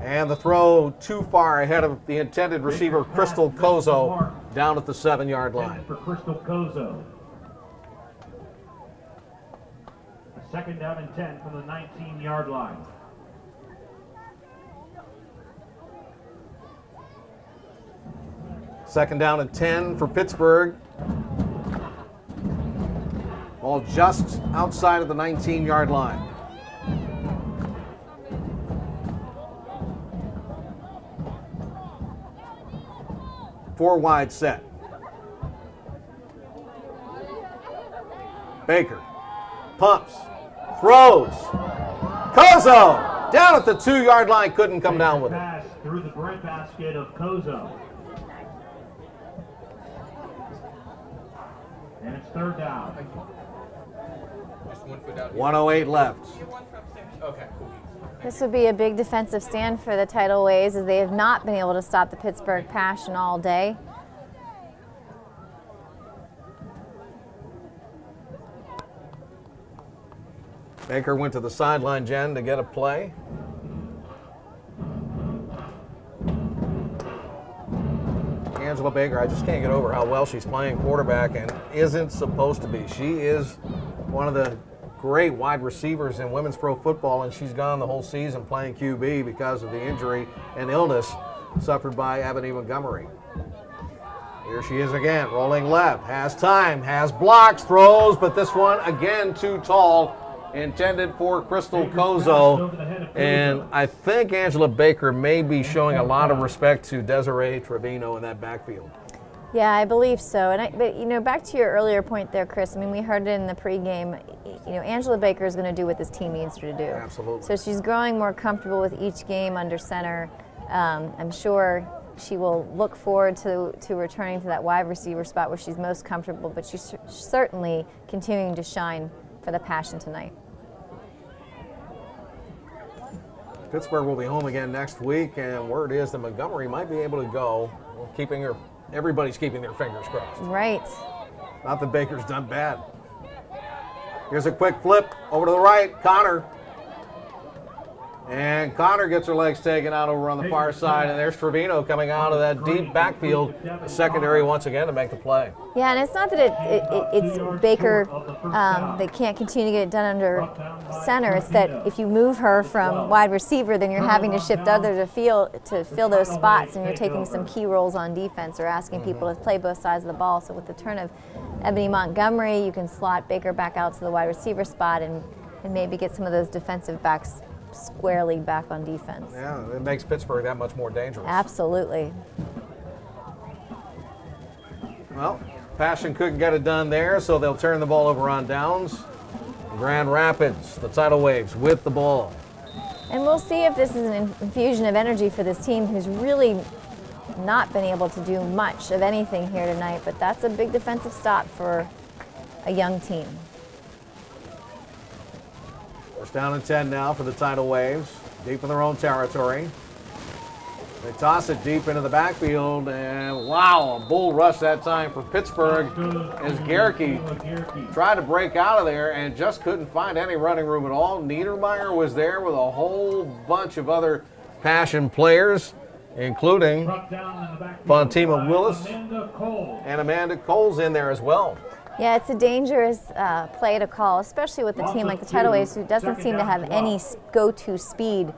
And the throw too far ahead of the intended receiver, Crystal Kozo, down at the 7-yard line. For Crystal Kozo. 2nd down and 10 from the 19-yard line. Second down and 10 for Pittsburgh. Ball just outside of the 19-yard line. Four wide set. Baker pumps, throws. Kozo down at the 2-yard line, couldn't come down with it. Pass through the breadbasket of Kozo. And it's 3rd down. 1:08 left. This would be a big defensive stand for the Tidal Waves, as they have not been able to stop the Pittsburgh Passion all day. Baker went to the sideline, Jen, to get a play. Angela Baker, I just can't get over how well she's playing quarterback and isn't supposed to be. She is one of the great wide receivers in women's pro football, and she's gone the whole season playing QB because of the injury and illness suffered by Ebony Montgomery. Here she is again, rolling left, has time, has blocks, throws, but this one again too tall, intended for Crystal Kozo. And I think Angela Baker may be showing a lot of respect to Desiree Trevino in that backfield. Yeah, I believe so. But you know, back to your earlier point there, Chris. I mean, we heard it in the pregame. You know, Angela Baker is going to do what this team needs her to do. Absolutely. So she's growing more comfortable with each game under center. I'm sure she will look forward to returning to that wide receiver spot where she's most comfortable. But she's certainly continuing to shine for the Passion tonight. Pittsburgh will be home again next week, and word is that Montgomery might be able to go. Everybody's keeping their fingers crossed. Right. Not that Baker's done bad. Here's a quick flip over to the right. Connor. And Connor gets her legs taken out over on the far side, and there's Trevino coming out of that deep backfield, the secondary once again to make the play. Yeah, and it's not that it's Baker that can't continue to get it done under center. It's that if you move her from wide receiver, then you're having to shift others to fill those spots, and you're taking some key roles on defense or asking people to play both sides of the ball. So with the turn of Ebony Montgomery, you can slot Baker back out to the wide receiver spot and maybe get some of those defensive backs squarely back on defense. Yeah, it makes Pittsburgh that much more dangerous. Absolutely. Well, Passion couldn't get it done there, so they'll turn the ball over on downs. Grand Rapids, the Tidal Waves with the ball. And we'll see if this is an infusion of energy for this team who's really not been able to do much of anything here tonight, but that's a big defensive stop for a young team. First down and 10 now for the Tidal Waves, deep in their own territory. They toss it deep into the backfield, and wow, a bull rush that time for Pittsburgh as Gerke tried to break out of there and just couldn't find any running room at all. Niedermeyer was there with a whole bunch of other Passion players, including Fontima Willis and Amanda Cole's in there as well. Yeah, it's a dangerous play to call, especially with a team like the Tidal Waves who doesn't seem to have any go-to speed.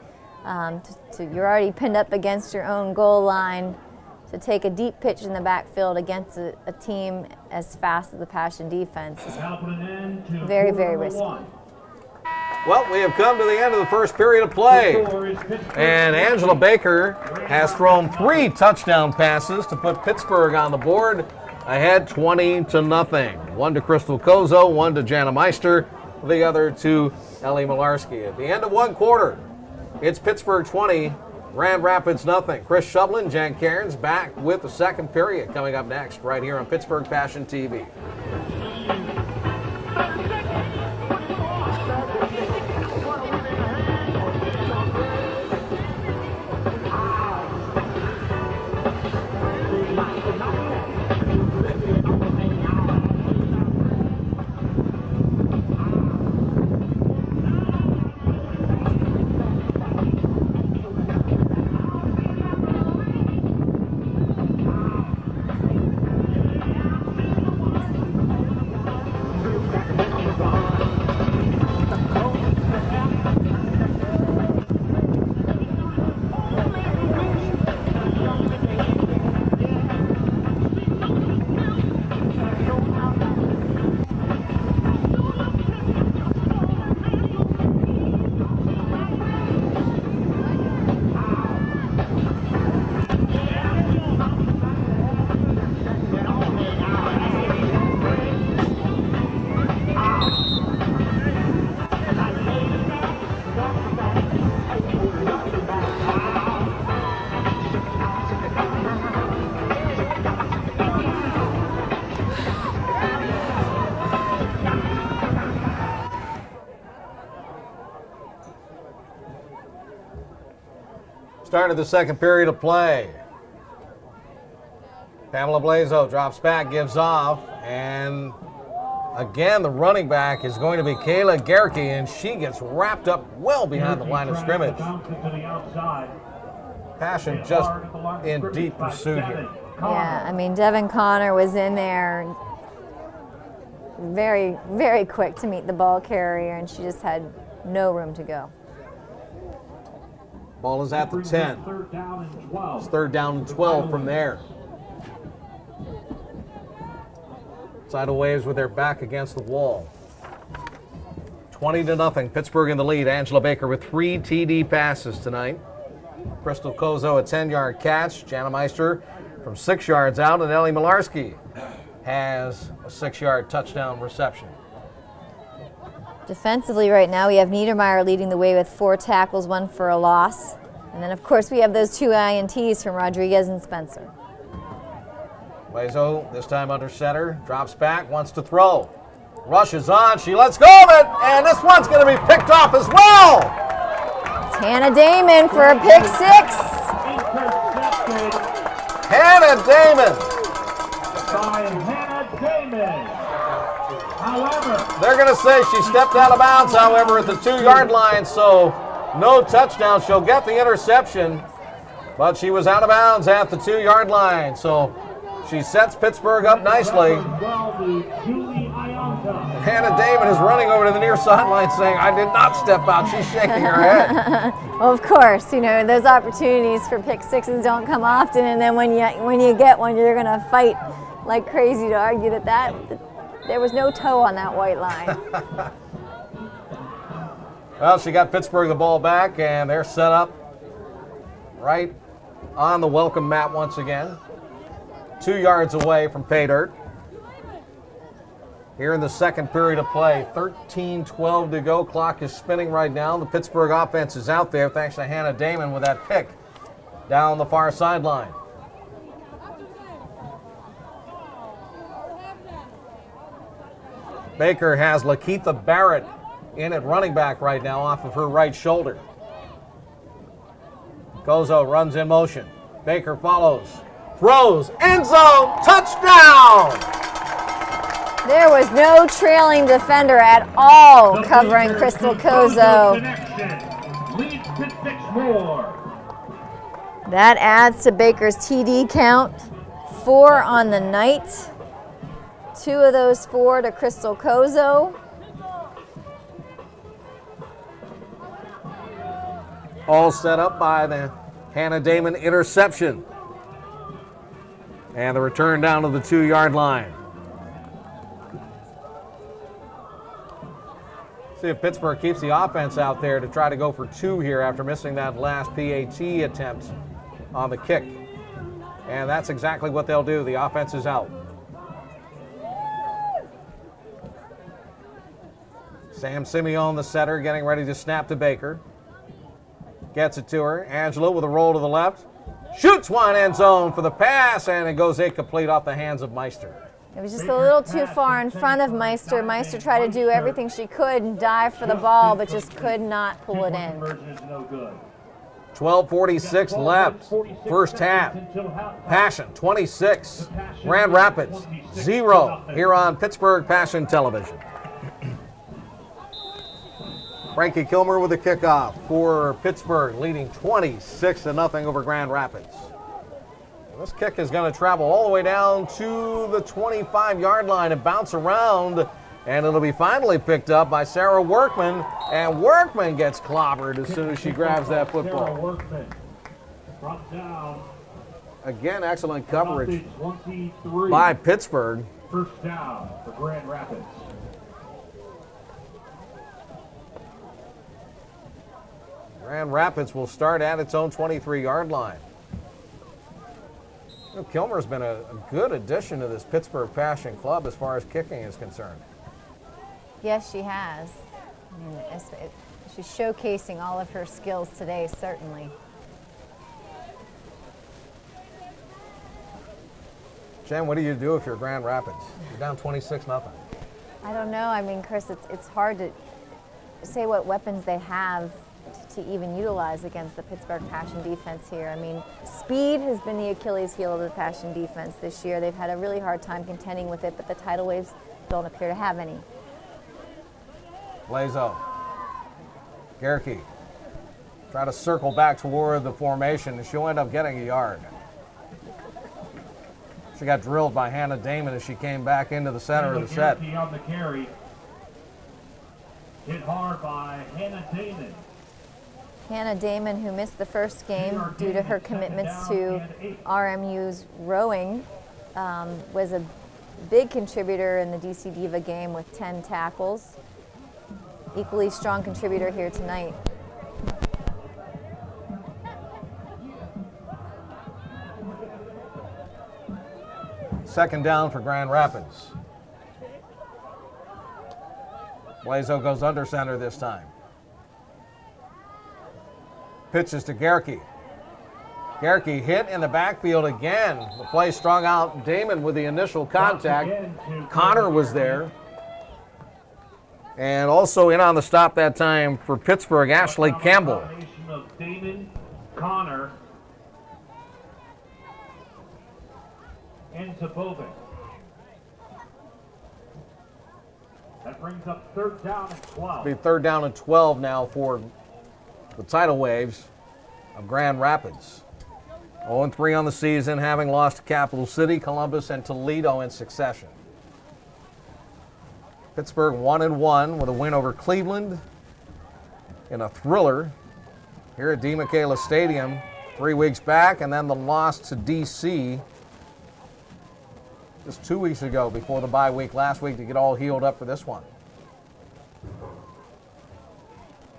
You're already pinned up against your own goal line. To take a deep pitch in the backfield against a team as fast as the Passion defense is very, very risky. Well, we have come to the end of the first period of play. And Angela Baker has thrown 3 touchdown passes to put Pittsburgh on the board, ahead 20-0. One to Crystal Kozo, one to Jana Meister, the other to Ellie Malarski. At the end of one quarter, it's Pittsburgh 20, Grand Rapids nothing. Chris Shublin, Jan Cairns back with the second period coming up next right here on Pittsburgh Passion TV. Start of the second period of play. Pamela Blazo drops back, gives off, and again the running back is going to be Kayla Gerke, and she gets wrapped up well behind the line of scrimmage. Passion just in deep pursuit here. Yeah, I mean, Devin Connor was in there very, very quick to meet the ball carrier, and she just had no room to go. Ball is at the 10. It's third down and 12 from there. Tidal Waves with their back against the wall. 20-0. Pittsburgh in the lead. Angela Baker with 3 TD passes tonight. Crystal Kozo a 10-yard catch. Jana Meister from 6 yards out, and Ellie Malarski has a 6-yard touchdown reception. Defensively right now, we have Niedermeyer leading the way with 4 tackles, 1 for a loss. And then, of course, we have those 2 INTs from Rodriguez and Spencer. Blazo, this time under center, drops back, wants to throw. Rushes on, she lets go of it, and this one's going to be picked off as well. It's Hannah Damon for a pick 6. Hannah Damon. They're going to say she stepped out of bounds, however, at the 2-yard line, so no touchdown. She'll get the interception, but she was out of bounds at the 2-yard line, so she sets Pittsburgh up nicely. Hannah Damon is running over to the near sideline saying, I did not step out. She's shaking her head. Well, of course, you know, those opportunities for pick 6s don't come often, and then when you get one, you're going to fight like crazy to argue that there was no toe on that white line. Well, she got Pittsburgh the ball back, and they're set up right on the welcome mat once again. 2 yards away from pay dirt. here in the second period of play. 13-12 to go. Clock is spinning right now. The Pittsburgh offense is out there thanks to Hannah Damon with that pick down the far sideline. Baker has Lakeitha Barrett in at running back right now off of her right shoulder. Kozo runs in motion. Baker follows, throws, end zone, touchdown! There was no trailing defender at all covering Crystal Kozo. That adds to Baker's TD count. 4 on the night. 2 of those 4 to Crystal Kozo. All set up by the Hannah Damon interception. And the return down to the 2-yard line. See if Pittsburgh keeps the offense out there to try to go for 2 here after missing that last PAT attempt on the kick. And that's exactly what they'll do. The offense is out. Sam Simeone, the setter, getting ready to snap to Baker. Gets it to her. Angela with a roll to the left. Shoots one, end zone for the pass, and it goes incomplete off the hands of Meister. It was just a little too far in front of Meister. Meister tried to do everything she could and dive for the ball, but just could not pull it in. 12:46 left. First half. Passion 26. Grand Rapids 0 here on Pittsburgh Passion Television. Frankie Kilmer with the kickoff for Pittsburgh, leading 26-0 over Grand Rapids. And this kick is going to travel all the way down to the 25-yard line and bounce around, and it'll be finally picked up by Sarah Workman, and Workman gets clobbered as soon as she grabs that football. Again, excellent coverage by Pittsburgh. First down for Grand Rapids. Grand Rapids will start at its own 23-yard line. You know, Kilmer's been a good addition to this Pittsburgh Passion Club as far as kicking is concerned. Yes, she has. I mean, she's showcasing all of her skills today, certainly. Jen, what do you do if you're Grand Rapids? You're down 26-0. I don't know. I mean, Chris, it's hard to say what weapons they have to even utilize against the Pittsburgh Passion defense here. I mean, speed has been the Achilles heel of the Passion defense this year. They've had a really hard time contending with it, but the Tidal Waves don't appear to have any. Blazo. Gerke. Try to circle back toward the formation, and she'll end up getting a yard. She got drilled by Hannah Damon as she came back into the center of the set. On the carry. Hit hard by Hannah Damon. Hannah Damon, who missed the first game due to her commitments to RMU's rowing, was a big contributor in the DC Diva game with 10 tackles. Equally strong contributor here tonight. Second down for Grand Rapids. Blazo goes under center this time. Pitches to Gerke. Gerke hit in the backfield again. The play strung out Damon with the initial contact. Connor was there. And also in on the stop that time for Pittsburgh, Ashley Campbell. Of Damon, Connor, and Zabovic. That brings up third down and 12. Be third down and 12 now for the Tidal Waves of Grand Rapids. 0-3 on the season, having lost to Capital City, Columbus, and Toledo in succession. Pittsburgh 1-1 with a win over Cleveland in a thriller here at DeMichaela Stadium 3 weeks back, and then the loss to DC just 2 weeks ago before the bye week last week to get all healed up for this one.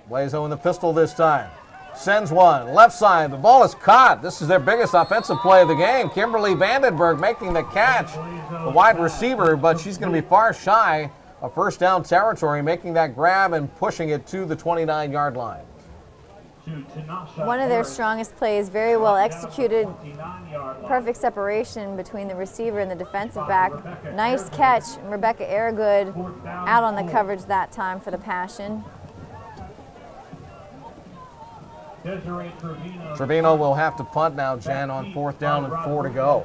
Blazo in the pistol this time. sends one. Left side, the ball is caught. This is their biggest offensive play of the game. Kimberly Vandenberg making the catch, the wide receiver, but she's going to be far shy of first down territory, making that grab and pushing it to the 29-yard line. One of their strongest plays, very well executed, perfect separation between the receiver and the defensive back. Nice catch, Rebecca Aragood out on the coverage that time for the Passion. Trevino will have to punt now, Jen, on 4th down and 4 to go.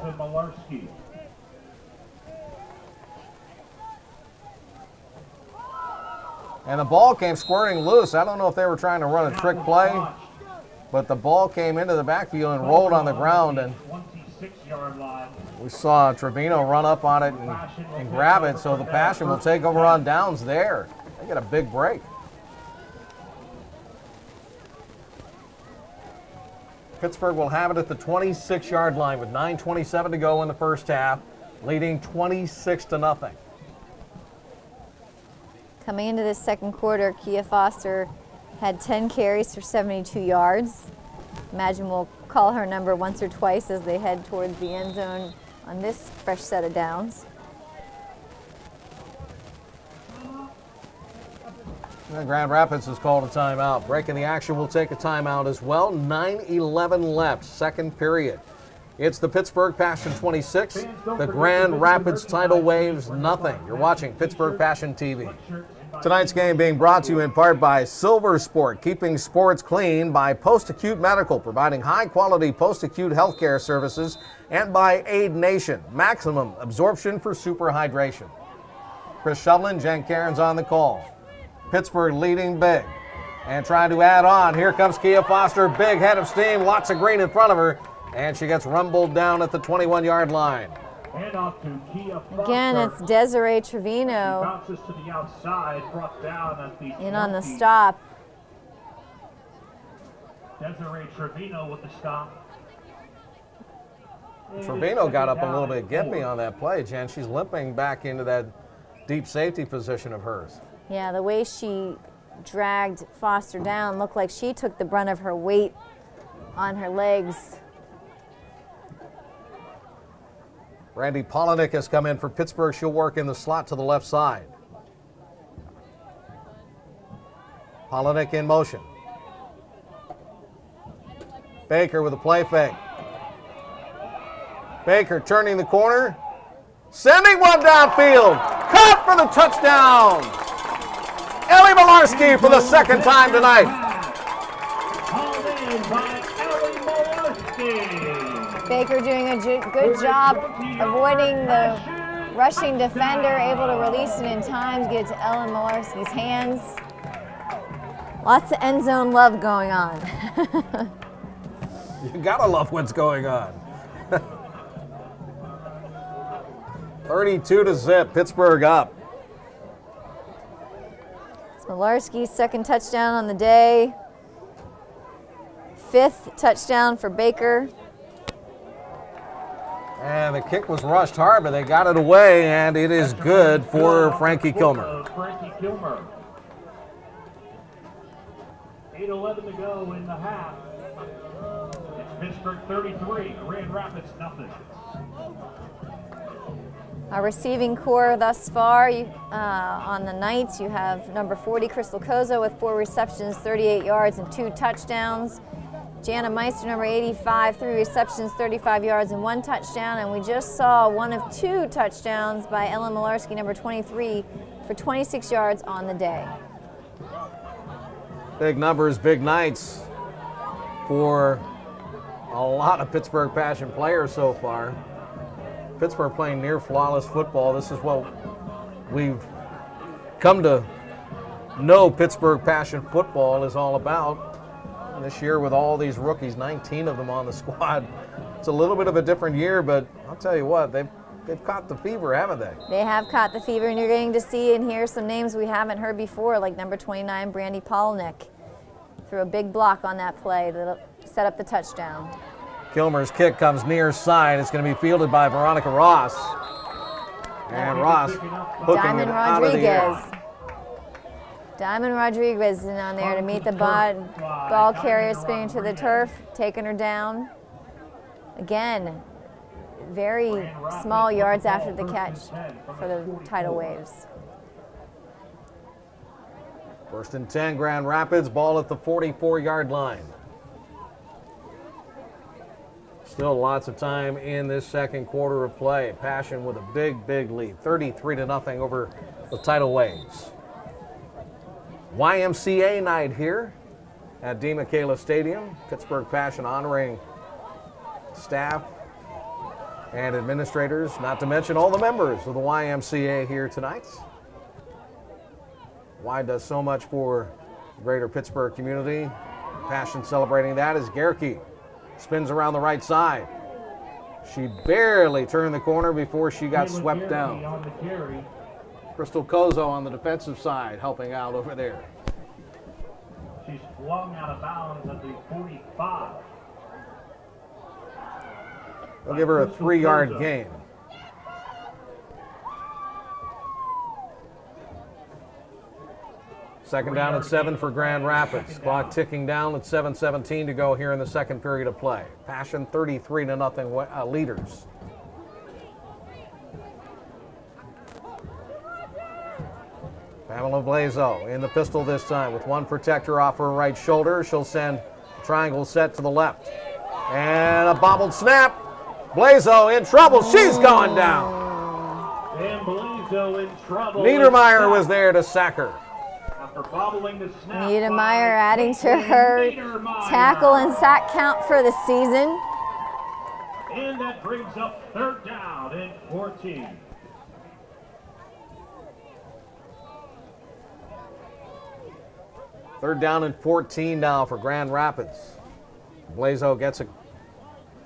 And the ball came squirting loose. I don't know if they were trying to run a trick play, but the ball came into the backfield and rolled on the ground, and we saw Trevino run up on it and grab it, so the Passion will take over on downs there. They get a big break. Pittsburgh will have it at the 26-yard line with 9:27 to go in the first half, leading 26-0. Coming into this second quarter, Kia Foster had 10 carries for 72 yards. Imagine we'll call her number once or twice as they head towards the end zone on this fresh set of downs. And Grand Rapids has called a timeout. Breaking the action will take a timeout as well. 9:11 left, second period. It's the Pittsburgh Passion 26, the Grand Rapids Tidal Waves nothing. You're watching Pittsburgh Passion TV. Tonight's game being brought to you in part by Silver Sport, keeping sports clean, by Post-Acute Medical, providing high-quality post-acute healthcare services, and by Aid Nation, maximum absorption for superhydration. Chris Shovlin, Jen Cairns on the call. Pittsburgh leading big and trying to add on. Here comes Kia Foster, big head of steam, lots of green in front of her, and she gets rumbled down at the 21-yard line. Again, it's Desiree Trevino in on the stop. Desiree Trevino with the stop. Trevino got up a little bit gimpy on that play, Jen. She's limping back into that deep safety position of hers. Yeah, the way she dragged Foster down looked like she took the brunt of her weight on her legs. Randy Polinick has come in for Pittsburgh. She'll work in the slot to the left side. Polinick in motion. Baker with a play fake. Baker turning the corner. Sending one downfield. Caught for the touchdown. Ellie Malarski for the second time tonight. Called in by Ellie Malarski. Baker doing a good job avoiding the rushing defender, able to release it in time to get it to Ellen Malarski's hands. Lots of end zone love going on. You gotta love what's going on. 32-0, Pittsburgh up. It's Malarski's second touchdown on the day. 5th touchdown for Baker. And the kick was rushed hard, but they got it away, and it is good for Frankie Kilmer. Frankie Kilmer. 8:11 to go in the half. It's Pittsburgh 33, Grand Rapids nothing. Our receiving core thus far on the night, you have number 40, Crystal Koza, with 4 receptions, 38 yards, and 2 touchdowns. Jana Meister, number 85, 3 receptions, 35 yards, and 1 touchdown. And we just saw one of 2 touchdowns by Ellen Malarski, number 23, for 26 yards on the day. Big numbers, big nights for a lot of Pittsburgh Passion players so far. Pittsburgh playing near flawless football. This is what we've come to know Pittsburgh Passion football is all about. And this year with all these rookies, 19 of them on the squad, it's a little bit of a different year, but I'll tell you what, they've caught the fever, haven't they? They have caught the fever, and you're getting to see and hear some names we haven't heard before, like number 29, Brandy Polnick, threw a big block on that play that'll set up the touchdown. Kilmer's kick comes near side. It's going to be fielded by Veronica Ross. And Ross hooking Diamond it out of the air. Rodriguez. Diamond Rodriguez is on there to meet the ball carrier, spinning to the turf, taking her down. Again, very small yards after the catch for the Tidal Waves. 1st and 10, Grand Rapids, ball at the 44-yard line. Still lots of time in this second quarter of play. Passion with a big, big lead, 33-0 over the Tidal Waves. YMCA night here at D. Michaela Stadium. Pittsburgh Passion honoring staff and administrators, not to mention all the members of the YMCA here tonight. Y does so much for the greater Pittsburgh community. Passion celebrating that as Gerke spins around the right side. She barely turned the corner before she got swept down. Crystal Kozo on the defensive side helping out over there. She's flung out of bounds at the 45. They'll give her a 3-yard gain. Second down and 7 for Grand Rapids. Clock ticking down at 7:17 to go here in the second period of play. Passion 33-0 leaders. Pamela Blazo in the pistol this time with one protector off her right shoulder. She'll send a triangle set to the left. And a bobbled snap. Blazo in trouble. She's gone down. And Blazo in trouble. Niedermeyer was there to sack her. After bobbling the snap. Niedermeyer adding to her tackle and sack count for the season. And that brings up 3rd down and 14. Third down and 14 now for Grand Rapids. Blazo gets a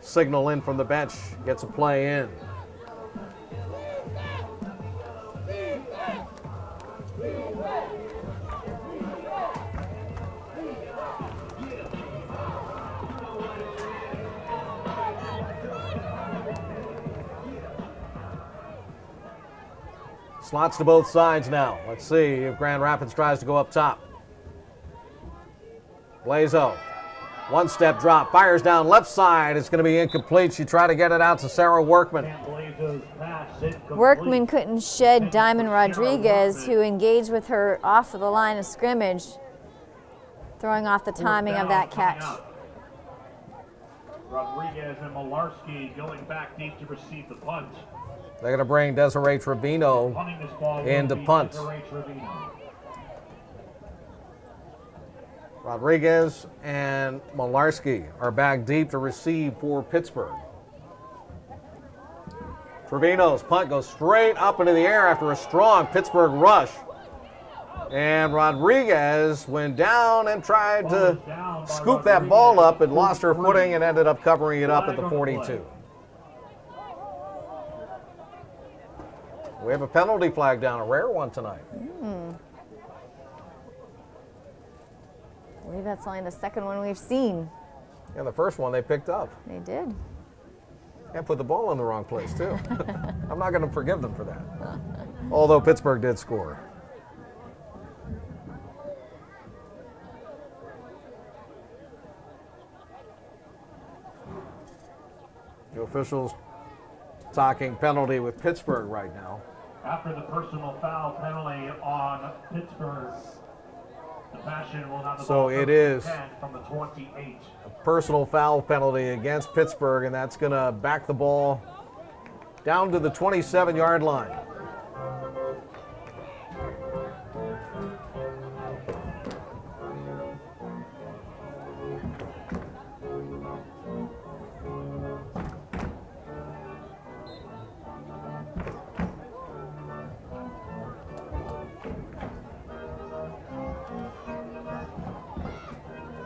signal in from the bench, gets a play in. Slots to both sides now. Let's see if Grand Rapids tries to go up top. Blazo, one-step drop, fires down left side. It's going to be incomplete. She tried to get it out to Sarah Workman. Workman couldn't shed Diamond Rodriguez, who engaged with her off of the line of scrimmage, throwing off the timing of that catch. Rodriguez and Malarski going back deep to receive the punt. They're going to bring Desiree Trevino in to punt. Rodriguez and Malarski are back deep to receive for Pittsburgh. Trevino's punt goes straight up into the air after a strong Pittsburgh rush. And Rodriguez went down and tried to scoop that ball up and lost her footing and ended up covering it up at the 42. We have a penalty flag down, a rare one tonight. I believe that's only the second one we've seen. And the first one they picked up. They did. And put the ball in the wrong place, too. I'm not going to forgive them for that. Although Pittsburgh did score. The officials talking penalty with Pittsburgh right now. After the personal foul penalty on Pittsburgh, the Passion will have the So ball it is from the 28. a personal foul penalty against Pittsburgh, and that's going to back the ball down to the 27-yard line.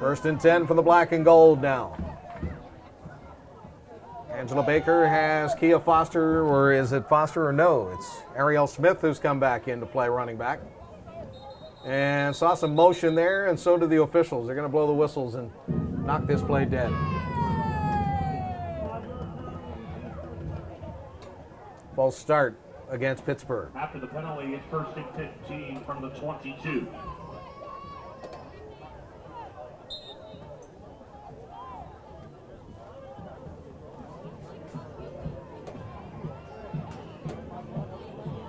First and 10 for the black and gold now. Angela Baker has Kia Foster, or is it Foster or no? It's Ariel Smith who's come back in to play running back. And saw some motion there, and so did the officials. They're going to blow the whistles and knock this play dead. False start against Pittsburgh. After the penalty, it's first and 15 from the 22.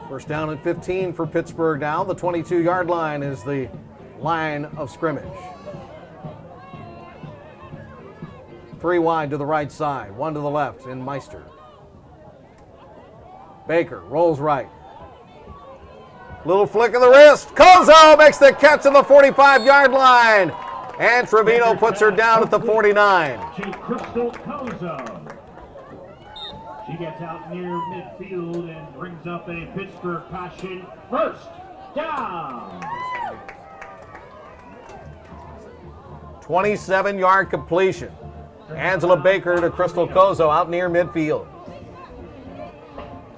First down and 15 for Pittsburgh now. The 22-yard line is the line of scrimmage. 3 wide to the right side, 1 to the left in Meister. Baker rolls right. Little flick of the wrist. Kozo makes the catch on the 45-yard line. And Trevino puts her down at the 49. To Crystal Kozo. She gets out near midfield and brings up a Pittsburgh Passion first down. 27-yard completion. Angela Baker to Crystal Kozo out near midfield.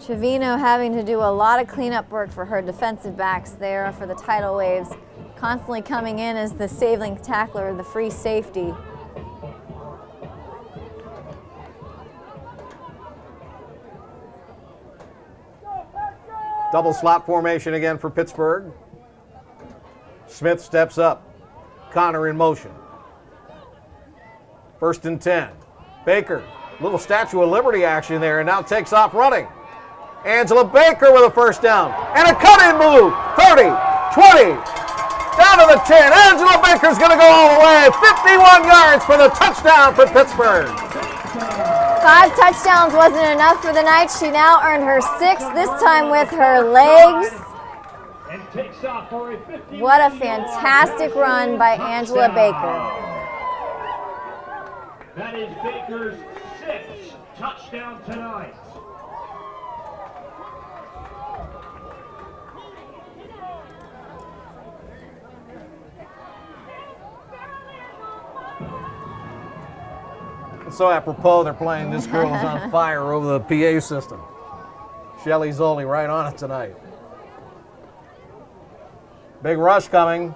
Trevino having to do a lot of cleanup work for her defensive backs there for the Tidal Waves, constantly coming in as the saving tackler, the free safety. Double slot formation again for Pittsburgh. Smith steps up. Connor in motion. 1st and 10. Baker, little Statue of Liberty action there, and now takes off running. Angela Baker with a first down. And a cut-in move. 30, 20, down to the 10. Angela Baker's going to go all the way. 51 yards for the touchdown for Pittsburgh. 5 touchdowns wasn't enough for the night. She now earned her 6th, this time with her legs. And takes off for a 51 What a fantastic run by Angela Baker. That is Baker's 6th touchdown tonight. So apropos, they're playing This Girl Is on Fire over the PA system. Shelly Zoli right on it tonight. Big rush coming.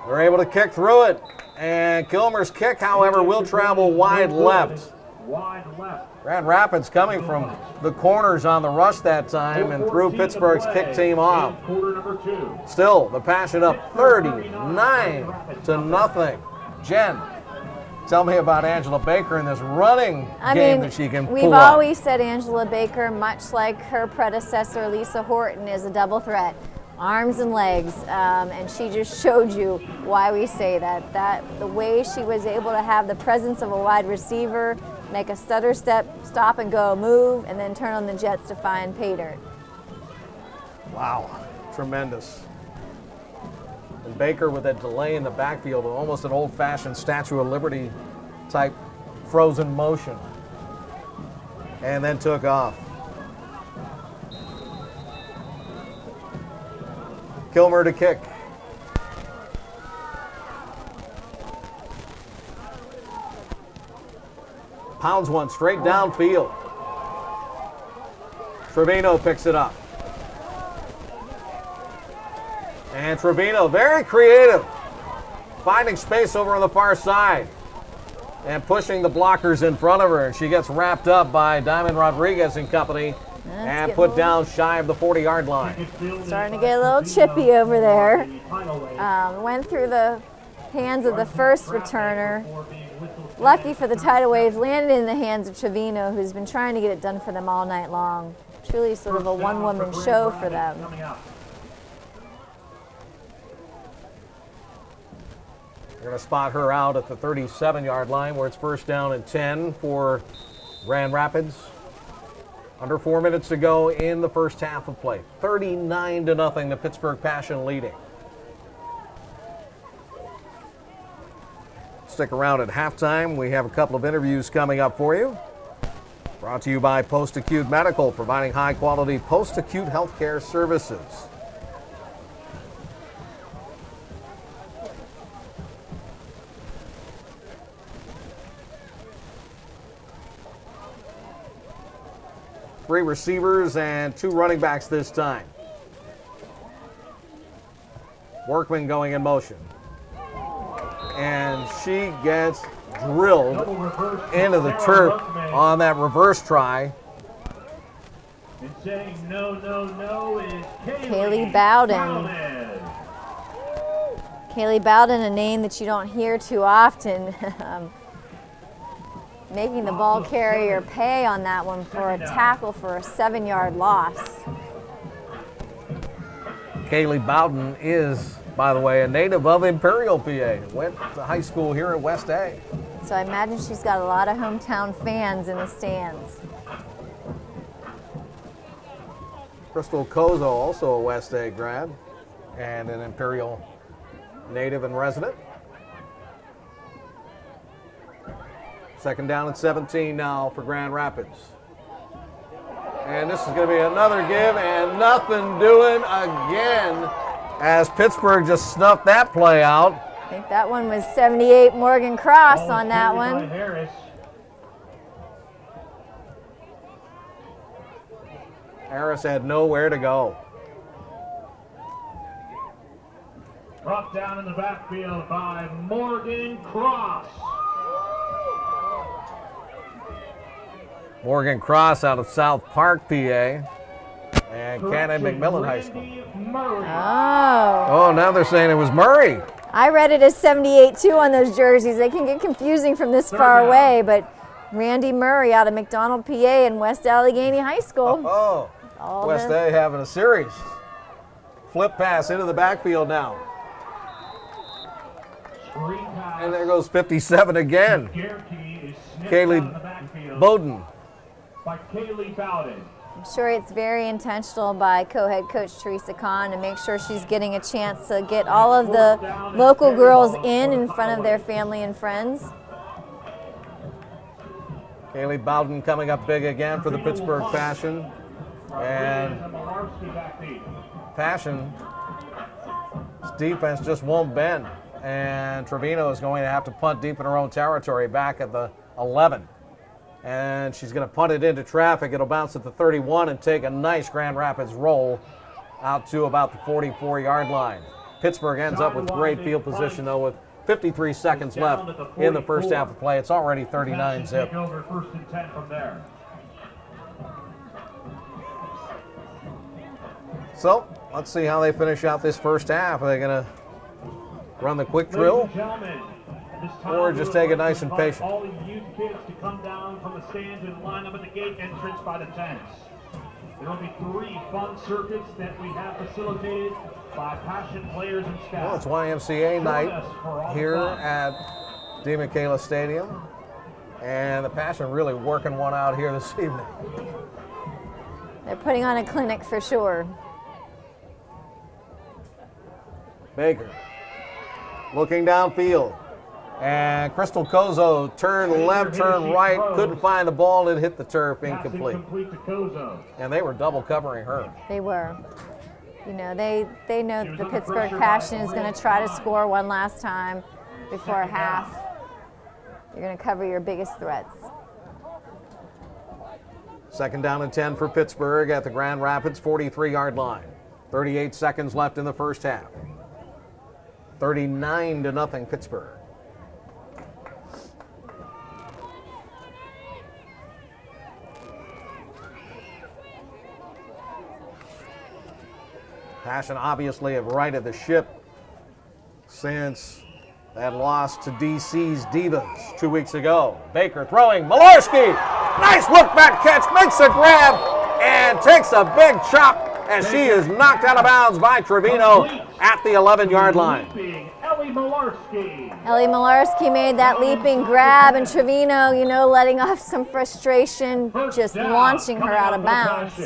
They're able to kick through it. And Kilmer's kick, however, will travel wide left. Wide left. Grand Rapids coming from the corners on the rush that time and threw Pittsburgh's kick team off. Quarter number 2. Still, the Passion up 39-0. Jen, tell me about Angela Baker in this running game that she can pull we've off. always said Angela Baker, much like her predecessor Lisa Horton, is a double threat. Arms and legs, and she just showed you why we say that. The way she was able to have the presence of a wide receiver, make a stutter step, stop and go, move, and then turn on the jets to find pay dirt. Wow, tremendous. And Baker with that delay in the backfield, almost an old-fashioned Statue of Liberty type frozen motion, and then took off. Kilmer to kick. Pounds one straight downfield. Trevino picks it up. And Trevino, very creative, finding space over on the far side and pushing the blockers in front of her. And she gets wrapped up by Diamond Rodriguez and company and put down shy of the 40-yard line. Starting to get a little chippy over there. Went through the hands of the first returner. Lucky for the Tidal Waves, landed in the hands of Trevino, who's been trying to get it done for them all night long. Truly sort of a one-woman show for them. They're going to spot her out at the 37-yard line where it's 1st down and 10 for Grand Rapids. Under 4 minutes to go in the first half of play. 39-0, the Pittsburgh Passion leading. Stick around at halftime. We have a couple of interviews coming up for you. Brought to you by Post-Acute Medical, providing high-quality post-acute healthcare services. Three receivers and 2 running backs this time. Workman going in motion. And she gets drilled into the turf on that reverse try. And saying no, no, no is Kaylee Bowden. Kaylee Bowden, a name that you don't hear too often. Making the ball carrier pay on that one for a tackle for a 7-yard loss. Kaylee Bowden is, by the way, a native of Imperial, PA. Went to high school here at West A. So I imagine she's got a lot of hometown fans in the stands. Crystal Kozo, also a West A grad and an Imperial native and resident. Second down and 17 now for Grand Rapids. And this is going to be another give and nothing doing again as Pittsburgh just snuffed that play out. I think that one was 78 Morgan Cross on that one. Harris had nowhere to go. Brought down in the backfield by Morgan Cross. Morgan Cross out of South Park, PA, and Cannon McMillan High School. Oh. Oh, now they're saying it was Murray. I read it as 78 too on those jerseys. They can get confusing from this far away, but Randy Murray out of McDonald, PA, and West Allegheny High School. Oh, West A having a series. Flip pass into the backfield now. And there goes 57 again. Kaylee Bowden. By Kaylee Bowden. I'm sure it's very intentional by co-head coach Teresa Kahn to make sure she's getting a chance to get all of the local girls in front of their family and friends. Kaylee Bowden coming up big again for the Pittsburgh Passion. And Passion's defense just won't bend. And Trevino is going to have to punt deep in her own territory back at the 11. And she's going to punt it into traffic. It'll bounce at the 31 and take a nice Grand Rapids roll out to about the 44-yard line. Pittsburgh ends up with great field position, though, with 53 seconds left in the first half of play. It's already 39-zip. First and 10 from there. So let's see how they finish out this first half. Are they going to run the quick drill or just take it nice and patient? All the youth kids to come down from the stands and line up at the gate entrance by the tents. There will be 3 fun circuits that we have facilitated by Passion players and staff. Well, it's YMCA night here at DeMichaela Stadium, and the Passion really working one out here this evening. They're putting on a clinic for sure. Baker looking downfield. And Crystal Kozo turned left, turned right, couldn't find the ball, and hit the turf, incomplete. And they were double covering her. They were. You know, they know that the Pittsburgh Passion is going to try to score one last time before half. You're going to cover your biggest threats. Second down and 10 for Pittsburgh at the Grand Rapids 43-yard line. 38 seconds left in the first half. 39-0 Pittsburgh. Passion obviously have righted the ship since that loss to DC's Divas 2 weeks ago. Baker throwing, Malarski, nice look back catch, makes a grab, and takes a big chop as she is knocked out of bounds by Trevino at the 11-yard line. Ellie Malarski. Ellie Malarski made that leaping grab, and Trevino, you know, letting off some frustration, just launching her out of bounds.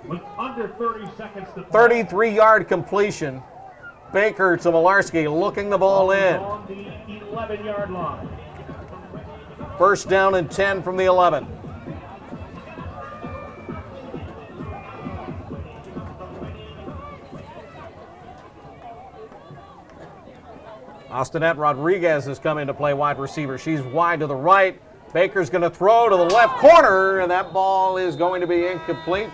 With under 30 seconds to play. 33-yard completion. Baker to Malarski looking the ball in. On the 11-yard line. First down and 10 from the 11. Austinette Rodriguez is coming to play wide receiver. She's wide to the right. Baker's going to throw to the left corner, and that ball is going to be incomplete.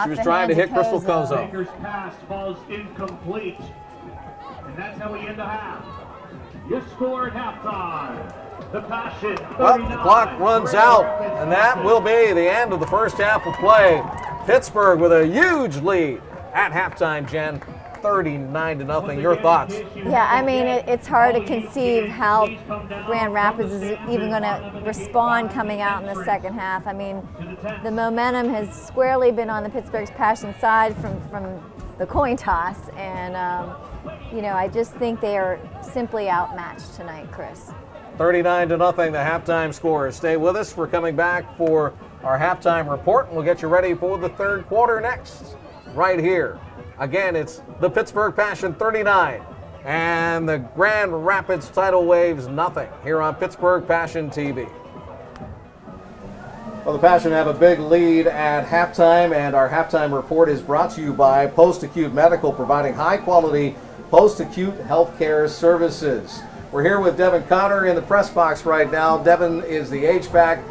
She was trying to hit Crystal Kozo. Baker's pass falls incomplete. And that's how we end the half. Your score at halftime. The Passion. Well, the clock runs out, and that will be the end of the first half of play. Pittsburgh with a huge lead at halftime, Jen. 39-0. Your thoughts? Yeah, I mean, it's hard to conceive how Grand Rapids is even going to respond coming out in the second half. I mean, the momentum has squarely been on the Pittsburgh's Passion side from the coin toss. And, you know, I just think they are simply outmatched tonight, Chris. 39-0, the halftime score. Stay with us. We're coming back for our halftime report, and we'll get you ready for the third quarter next, right here. Again, it's the Pittsburgh Passion 39 and the Grand Rapids Tidal Waves nothing here on Pittsburgh Passion TV. Well, the Passion have a big lead at halftime, and our halftime report is brought to you by Post-Acute Medical, providing high-quality post-acute healthcare services. We're here with Devin Connor in the press box right now. Devin is the H-back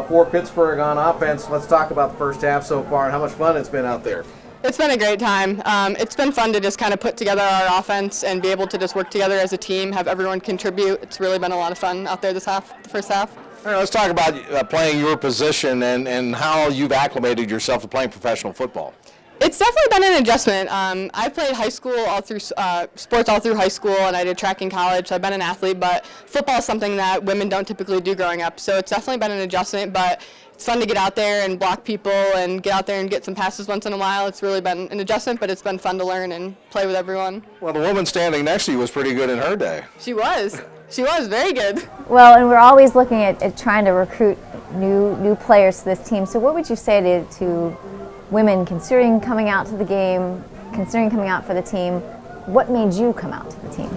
for Pittsburgh on offense. Let's talk about the first half so far and how much fun it's been out there. It's been a great time. It's been fun to just kind of put together our offense and be able to just work together as a team, have everyone contribute. It's really been a lot of fun out there the first half. All right, let's talk about playing your position and how you've acclimated yourself to playing professional football. It's definitely been an adjustment. I played high school all through sports all through high school, and I did track in college, so I've been an athlete, but football is something that women don't typically do growing up, so it's definitely been an adjustment, but it's fun to get out there and block people and get out there and get some passes once in a while. It's really been an adjustment, but it's been fun to learn and play with everyone. Well, the woman standing next to you was pretty good in her day. She was very good. Well, and we're always looking at trying to recruit new players to this team. So what would you say to women considering coming out to the game, considering coming out for the team? What made you come out to the team?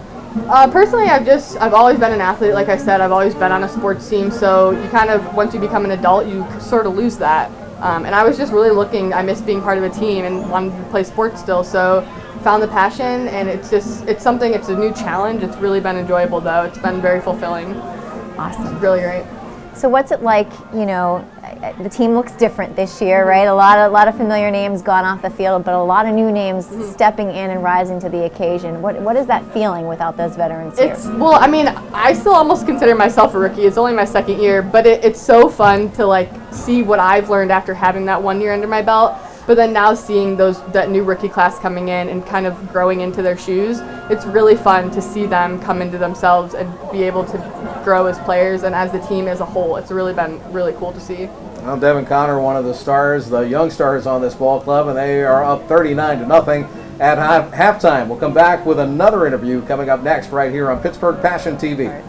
Personally, I've always been an athlete. Like I said, I've always been on a sports team. So you kind of, once you become an adult, you sort of lose that. And I was just really I miss being part of a team and wanted to play sports still. So found the passion, and it's a new challenge. It's really been enjoyable though. It's been very fulfilling. Awesome. It's really great. So what's it like, you know, the team looks different this year, right? A lot of familiar names gone off the field, but a lot of new names stepping in and rising to the occasion. What is that feeling without those veterans here? Well, I mean, I still almost consider myself a rookie. It's only my second year, but it's so fun to like see what I've learned after having that 1 year under my belt. But then now seeing that new rookie class coming in and kind of growing into their shoes, it's really fun to see them come into themselves and be able to grow as players and as the team as a whole. It's really been really cool to see. Well, Devin Connor, one of the stars, the young stars on this ball club, and they are up 39-0 at halftime. We'll come back with another interview coming up next right here on Pittsburgh Passion TV.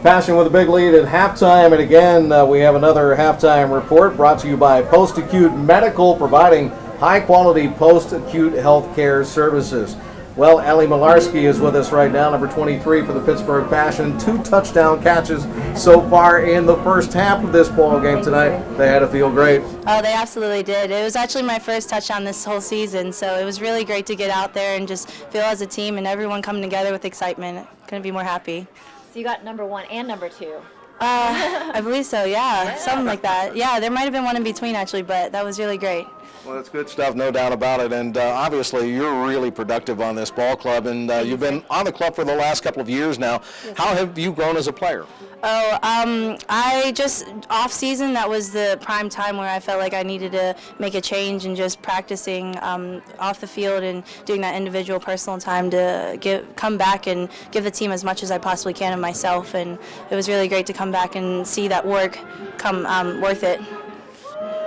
Passion with a big lead at halftime, and again, we have another halftime report brought to you by Post-Acute Medical, providing high-quality post-acute health care services. Well, Ellie Malarski is with us right now, number 23 for the Pittsburgh Passion. 2 touchdown catches so far in the first half of this ball game tonight. They had to feel great. Oh, they absolutely did. It was actually my first touchdown this whole season, so it was really great to get out there and just feel as a team and everyone coming together with excitement. Couldn't be more happy. So you got number 1 and number 2. I believe so, yeah, something like that. Yeah, there might have been one in between actually, but that was really great. Well, that's good stuff, no doubt about it. And obviously, you're really productive on this ball club, and you've been on the club for the last couple of years now. How have you grown as a player? Oh, I just off season, that was the prime time where I felt like I needed to make a change and just practicing off the field and doing that individual personal time to come back and give the team as much as I possibly can of myself. And it was really great to come back and see that work come worth it.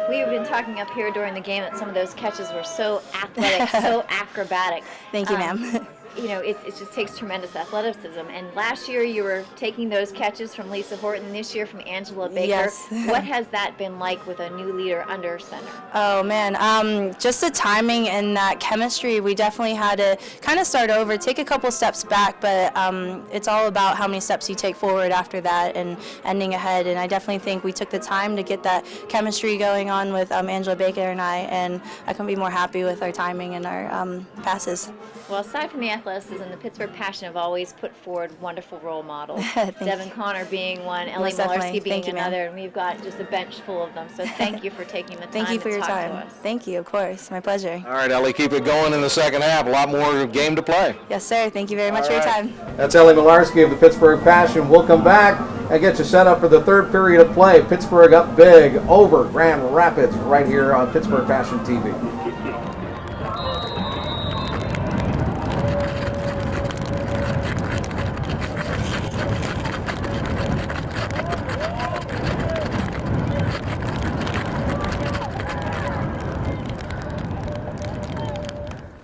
We've been talking up here during the game that some of those catches were so athletic, so acrobatic. Thank you, ma'am. You know, it just takes tremendous athleticism. And last year you were taking those catches from Lisa Horton, this year from Angela Baker. Yes. What has that been like with a new leader under center? Oh, man. Just the timing and that chemistry, we definitely had to kind of start over, take a couple steps back, but it's all about how many steps you take forward after that and ending ahead. And I definitely think we took the time to get that chemistry going on with Angela Baker and I couldn't be more happy with our timing and our passes. Well, aside from the athleticism, the Pittsburgh Passion have always put forward wonderful role models. Devin Connor being one, Ellie Malarski being another, and we've got just a bench full of them. So thank you for taking the time Thank you for to your talk time. to us. Thank you, of course. My pleasure. All right, Ellie, keep it going in the second half. A lot more game to play. Yes, sir. Thank you very much for your time. That's Ellie Malarski of the Pittsburgh Passion. We'll come back and get you set up for the third period of play. Pittsburgh up big over Grand Rapids right here on Pittsburgh Passion TV.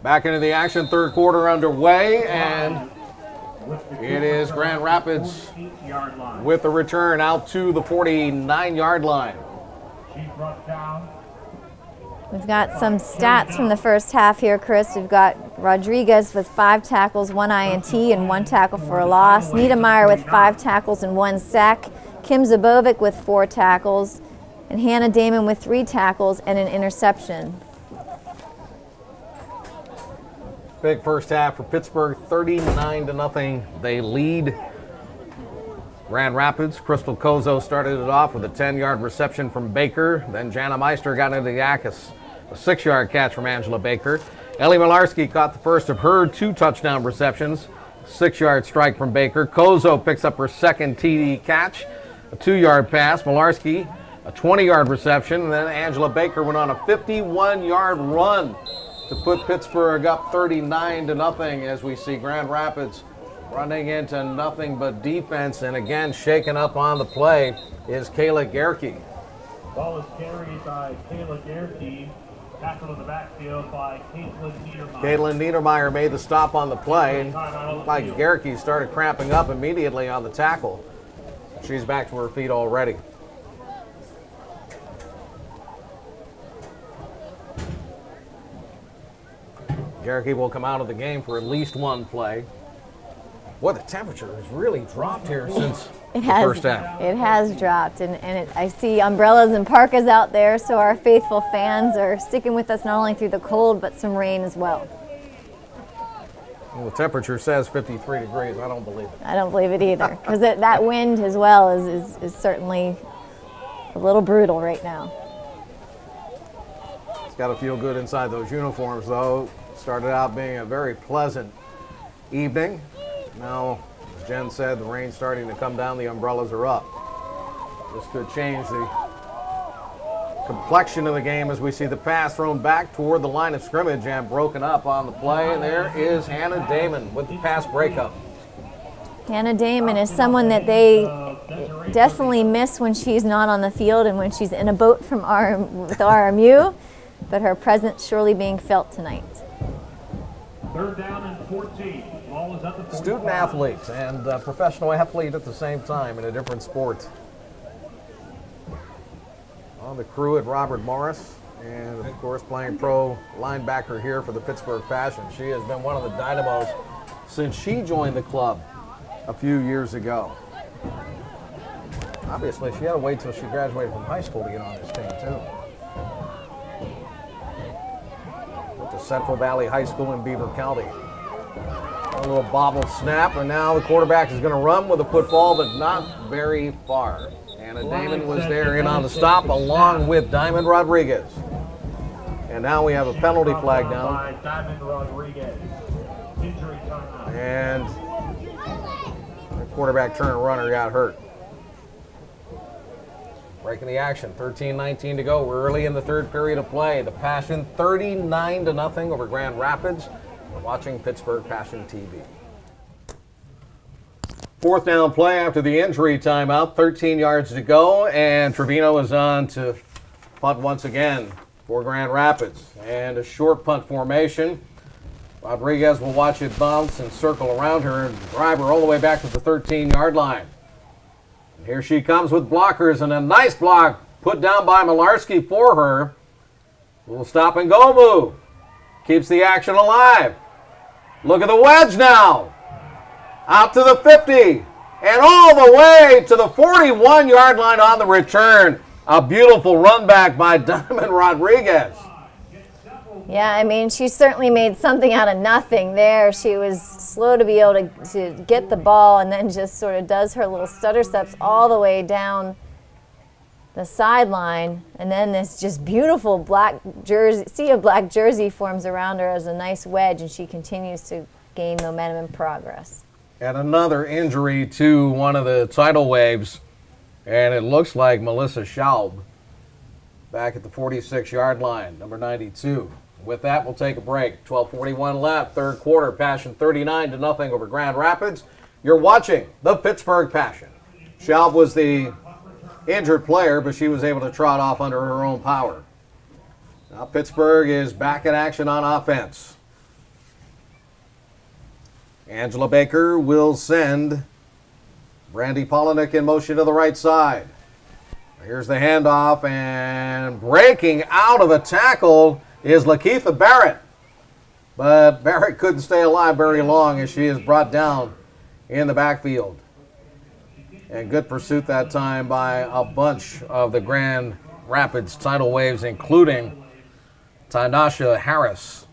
Back into the action, third quarter underway, and it is Grand Rapids with the return out to the 49-yard line. We've got some stats from the first half here, Chris. We've got Rodriguez with 5 tackles, 1 INT, and 1 tackle for a loss. Niedermeyer with 5 tackles and 1 sack. Kim Zabovic with 4 tackles, and Hannah Damon with 3 tackles and an interception. Big first half for Pittsburgh, 39-0. They lead Grand Rapids. Crystal Kozo started it off with a 10-yard reception from Baker. Then Jana Meister got into the act, a 6-yard catch from Angela Baker. Ellie Malarski caught the first of her 2 touchdown receptions. 6-yard strike from Baker. Kozo picks up her second TD catch, a 2-yard pass. Malarski, a 20-yard reception. And then Angela Baker went on a 51-yard run to put Pittsburgh up 39-0 as we see Grand Rapids running into nothing but defense, and again shaken up on the play is Kayla Gerke. Ball is carried by Kayla Gerke, tackled in the backfield by Caitlin Niedermeyer. Caitlin Niedermeyer made the stop on the play, and like Gerke started cramping up immediately on the tackle. She's back to her feet already. Gerke will come out of the game for at least 1 play. Boy, the temperature has really dropped here since the first half. It has dropped, and I see umbrellas and parkas out there, so our faithful fans are sticking with us not only through the cold, but some rain as well. Well, the temperature says 53 degrees. I don't believe it. I don't believe it either, because that wind as well is certainly a little brutal right now. It's got to feel good inside those uniforms, though. Started out being a very pleasant evening. Now, as Jen said, the rain's starting to come down, the umbrellas are up. This could change the complexion of the game as we see the pass thrown back toward the line of scrimmage and broken up on the play. And there is Hannah Damon with the pass breakup. Hannah Damon is someone that they definitely miss when she's not on the field and when she's in a boat from with RMU, but her presence surely being felt tonight. Third down and 14. Ball is at the 45. Student athlete and professional athlete at the same time in a different sport. On the crew at Robert Morris, and of course playing pro linebacker here for the Pittsburgh Passion. She has been one of the dynamos since she joined the club a few years ago. Obviously, she had to wait till she graduated from high school to get on this team, too. Went to Central Valley High School in Beaver County. A little bobble snap, and now the quarterback is going to run with the football, but not very far. Anna Damon was there in on the stop, along with Diamond Rodriguez. And now we have a penalty flag down. Diamond Rodriguez. Injury timeout. And the quarterback turn runner got hurt. Breaking the action, 13-19 to go. We're early in the third period of play. The Passion 39-0 over Grand Rapids. We're watching Pittsburgh Passion TV. Fourth down play after the injury timeout, 13 yards to go, and Trevino is on to punt once again for Grand Rapids. And a short punt formation. Rodriguez will watch it bounce and circle around her and drive her all the way back to the 13-yard line. Here she comes with blockers, and a nice block put down by Malarski for her. A little stop and go move. Keeps the action alive. Look at the wedge now. Out to the 50 and all the way to the 41-yard line on the return. A beautiful run back by Diamond Rodriguez. Yeah, I mean, she certainly made something out of nothing there. She was slow to be able to get the ball, and then just sort of does her little stutter steps all the way down the sideline. And then this just beautiful black jersey, sea of black jersey forms around her as a nice wedge, and she continues to gain momentum and progress. And another injury to one of the tidal waves, and it looks like Melissa Schaub back at the 46-yard line, number 92. With that, we'll take a break. 12:41 left, third quarter. Passion 39-0 over Grand Rapids. You're watching the Pittsburgh Passion. Schaub was the injured player, but she was able to trot off under her own power. Now Pittsburgh is back in action on offense. Angela Baker will send Brandy Polinick in motion to the right side. Here's the handoff, and breaking out of a tackle is Lakeitha Barrett. But Barrett couldn't stay alive very long as she is brought down in the backfield. And good pursuit that time by a bunch of the Grand Rapids Tidal Waves, including Tynasha Harris.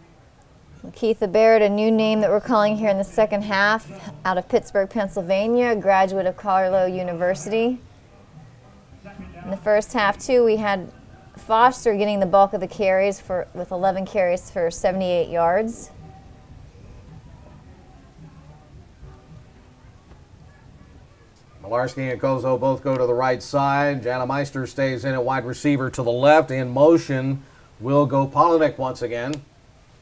Lakeitha Barrett, a new name that we're calling here in the second half, out of Pittsburgh, Pennsylvania, a graduate of Carlow University. In the first half, too, we had Foster getting the bulk of the carries with 11 carries for 78 yards. Malarski and Kozo both go to the right side. Jana Meister stays in at wide receiver to the left. In motion will go Polinick once again.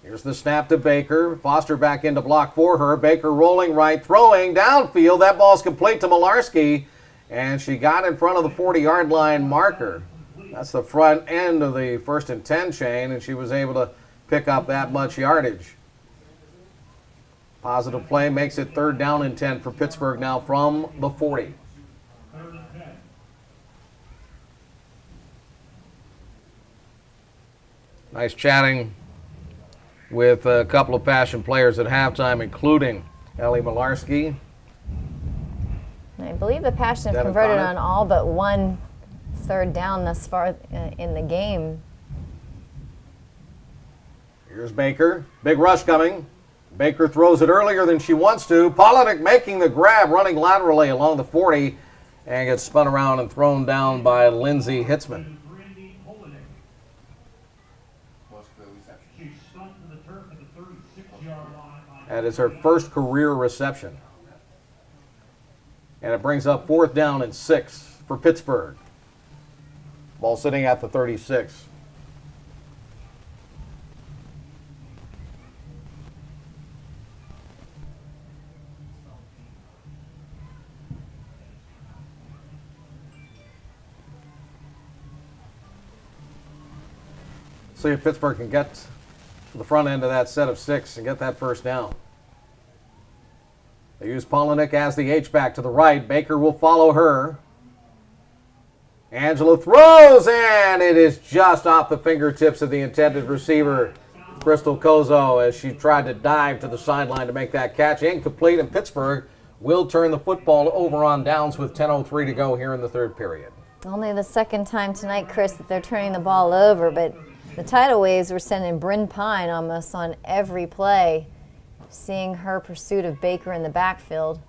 Here's the snap to Baker. Foster back into block for her. Baker rolling right, throwing downfield. That ball's complete to Malarski, and she got in front of the 40-yard line marker. That's the front end of the 1st and 10 chain, and she was able to pick up that much yardage. Positive play makes it 3rd down and 10 for Pittsburgh now from the 40. Nice chatting with a couple of Passion players at halftime, including Ellie Malarski. I believe the Passion have Devin converted Connor. on all but one 3rd down thus far in the game. Here's Baker. Big rush coming. Baker throws it earlier than she wants to. Polinick making the grab, running laterally along the 40, and gets spun around and thrown down by Lindsay Hitzman. That is her first career reception. And it brings up 4th down and 6 for Pittsburgh. Ball sitting at the 36. See if Pittsburgh can get to the front end of that set of 6 and get that 1st down. They use Polinick as the H-back to the right. Baker will follow her. Angela throws, and it is just off the fingertips of the intended receiver, Crystal Kozo, as she tried to dive to the sideline to make that catch. Incomplete, and Pittsburgh will turn the football over on downs with 10:03 to go here in the 3rd period. Only the 2nd time tonight, Chris, that they're turning the ball over, but the Tidal Waves were sending Bryn Pine almost on every play, seeing her pursuit of Baker in the backfield.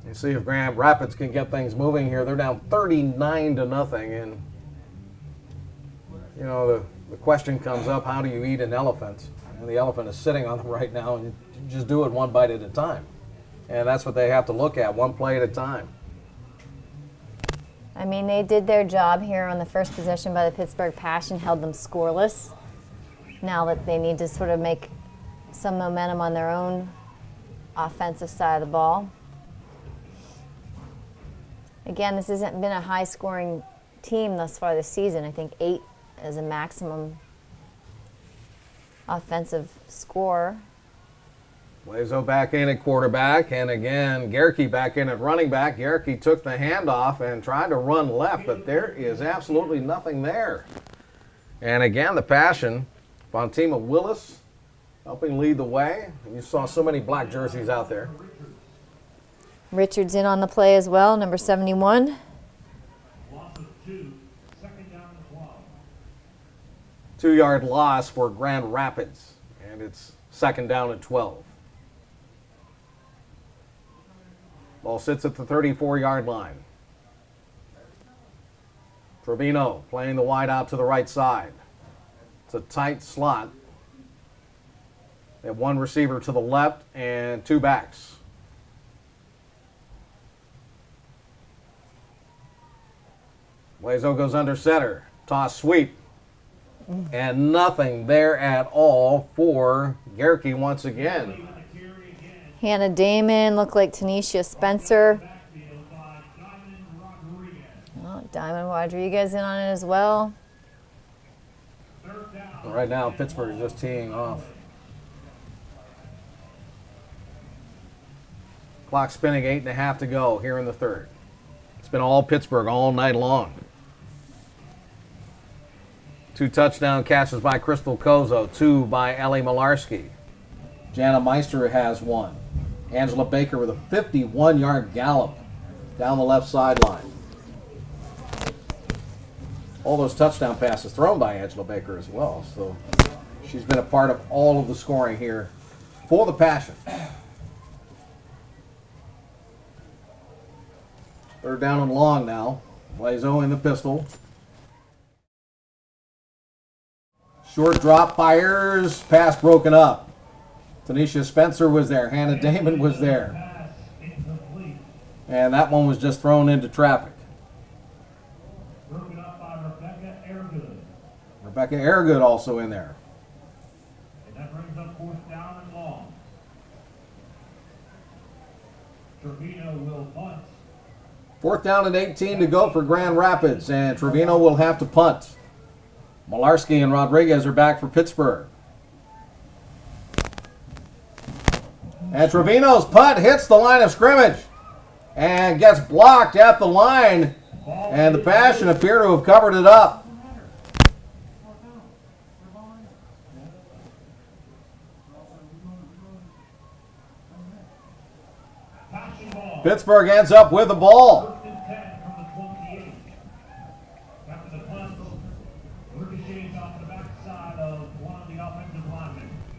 You see if Grand Rapids can get things moving here. They're down 39-0, and you know the question comes up: how do you eat an elephant? And the elephant is sitting on them right now, and you just do it one bite at a time, and that's what they have to look at, one play at a time. I mean, they did their job here on the first possession by the Pittsburgh Passion, held them scoreless. Now that they need to sort of make some momentum on their own offensive side of the ball. Again, this hasn't been a high-scoring team thus far this season. I think 8 is a maximum offensive score. Lazo back in at quarterback, and again, Gerke back in at running back. Gerke took the handoff and tried to run left, but there is absolutely nothing there. And again, the Passion, Fontima Willis helping lead the way. You saw so many black jerseys out there. Richards in on the play as well, number 71. Loss of 2, 2nd down and 12. 2-yard loss for Grand Rapids, and it's 2nd down and 12. Ball sits at the 34-yard line. Trevino playing the wide out to the right side. It's a tight slot. They have one receiver to the left and 2 backs. Lazo goes under center. Toss sweep. And nothing there at all for Gerke once again. Hannah Damon, looked like Tanisha Spencer. Oh, Diamond Rodriguez in on it as well. 3rd down. Right now, Pittsburgh is just teeing off. Clock spinning, 8.5 to go here in the third. It's been all Pittsburgh all night long. 2 touchdown catches by Crystal Kozo, 2 by Ellie Malarski. Jana Meister has 1. Angela Baker with a 51-yard gallop down the left sideline. All those touchdown passes thrown by Angela Baker as well. So she's been a part of all of the scoring here for the Passion. Third down and long now. Blazo in the pistol. Short drop, fires, pass broken up. Tanisha Spencer was there. Hannah Damon was there. And that one was just thrown into traffic. Broken up by Rebecca Airgood. Rebecca Airgood also in there. And that brings up 4th down and long. Trevino will punt. 4th down and 18 to go for Grand Rapids, and Trevino will have to punt. Malarski and Rodriguez are back for Pittsburgh. And Trevino's punt hits the line of scrimmage and gets blocked at the line, and the Passion appear to have covered it up. Pittsburgh ends up with the ball.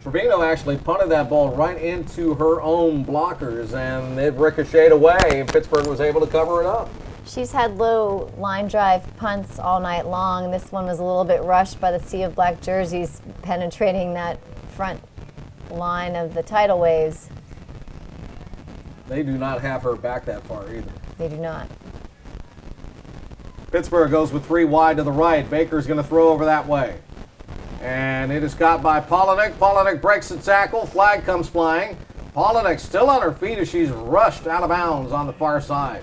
Trevino actually punted that ball right into her own blockers, and it ricocheted away, and Pittsburgh was able to cover it up. She's had low line drive punts all night long. This one was a little bit rushed by the sea of black jerseys penetrating that front line of the tidal waves. They do not have her back that far either. They do not. Pittsburgh goes with 3 wide to the right. Baker's going to throw over that way. And it is caught by Polinick. Polinick breaks the tackle. Flag comes flying. Polinick still on her feet as she's rushed out of bounds on the far side.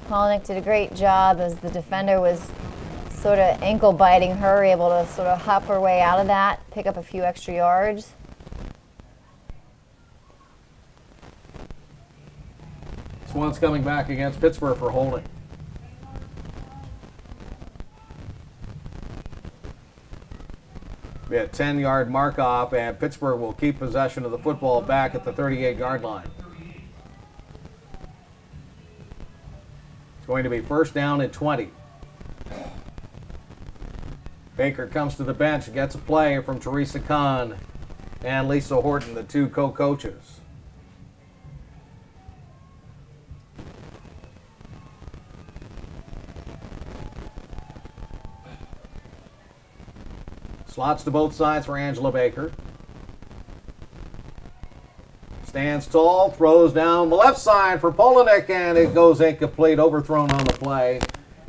Polinick did a great job as the defender was sort of ankle biting her, able to sort of hop her way out of that, pick up a few extra yards. Swans coming back against Pittsburgh for holding. We had a 10-yard mark off, and Pittsburgh will keep possession of the football back at the 38-yard line. It's going to be 1st down and 20. Baker comes to the bench and gets a play from Teresa Kahn and Lisa Horton, the 2 co-coaches. Slots to both sides for Angela Baker. Stands tall, throws down the left side for Polinick, and it goes incomplete, overthrown on the play.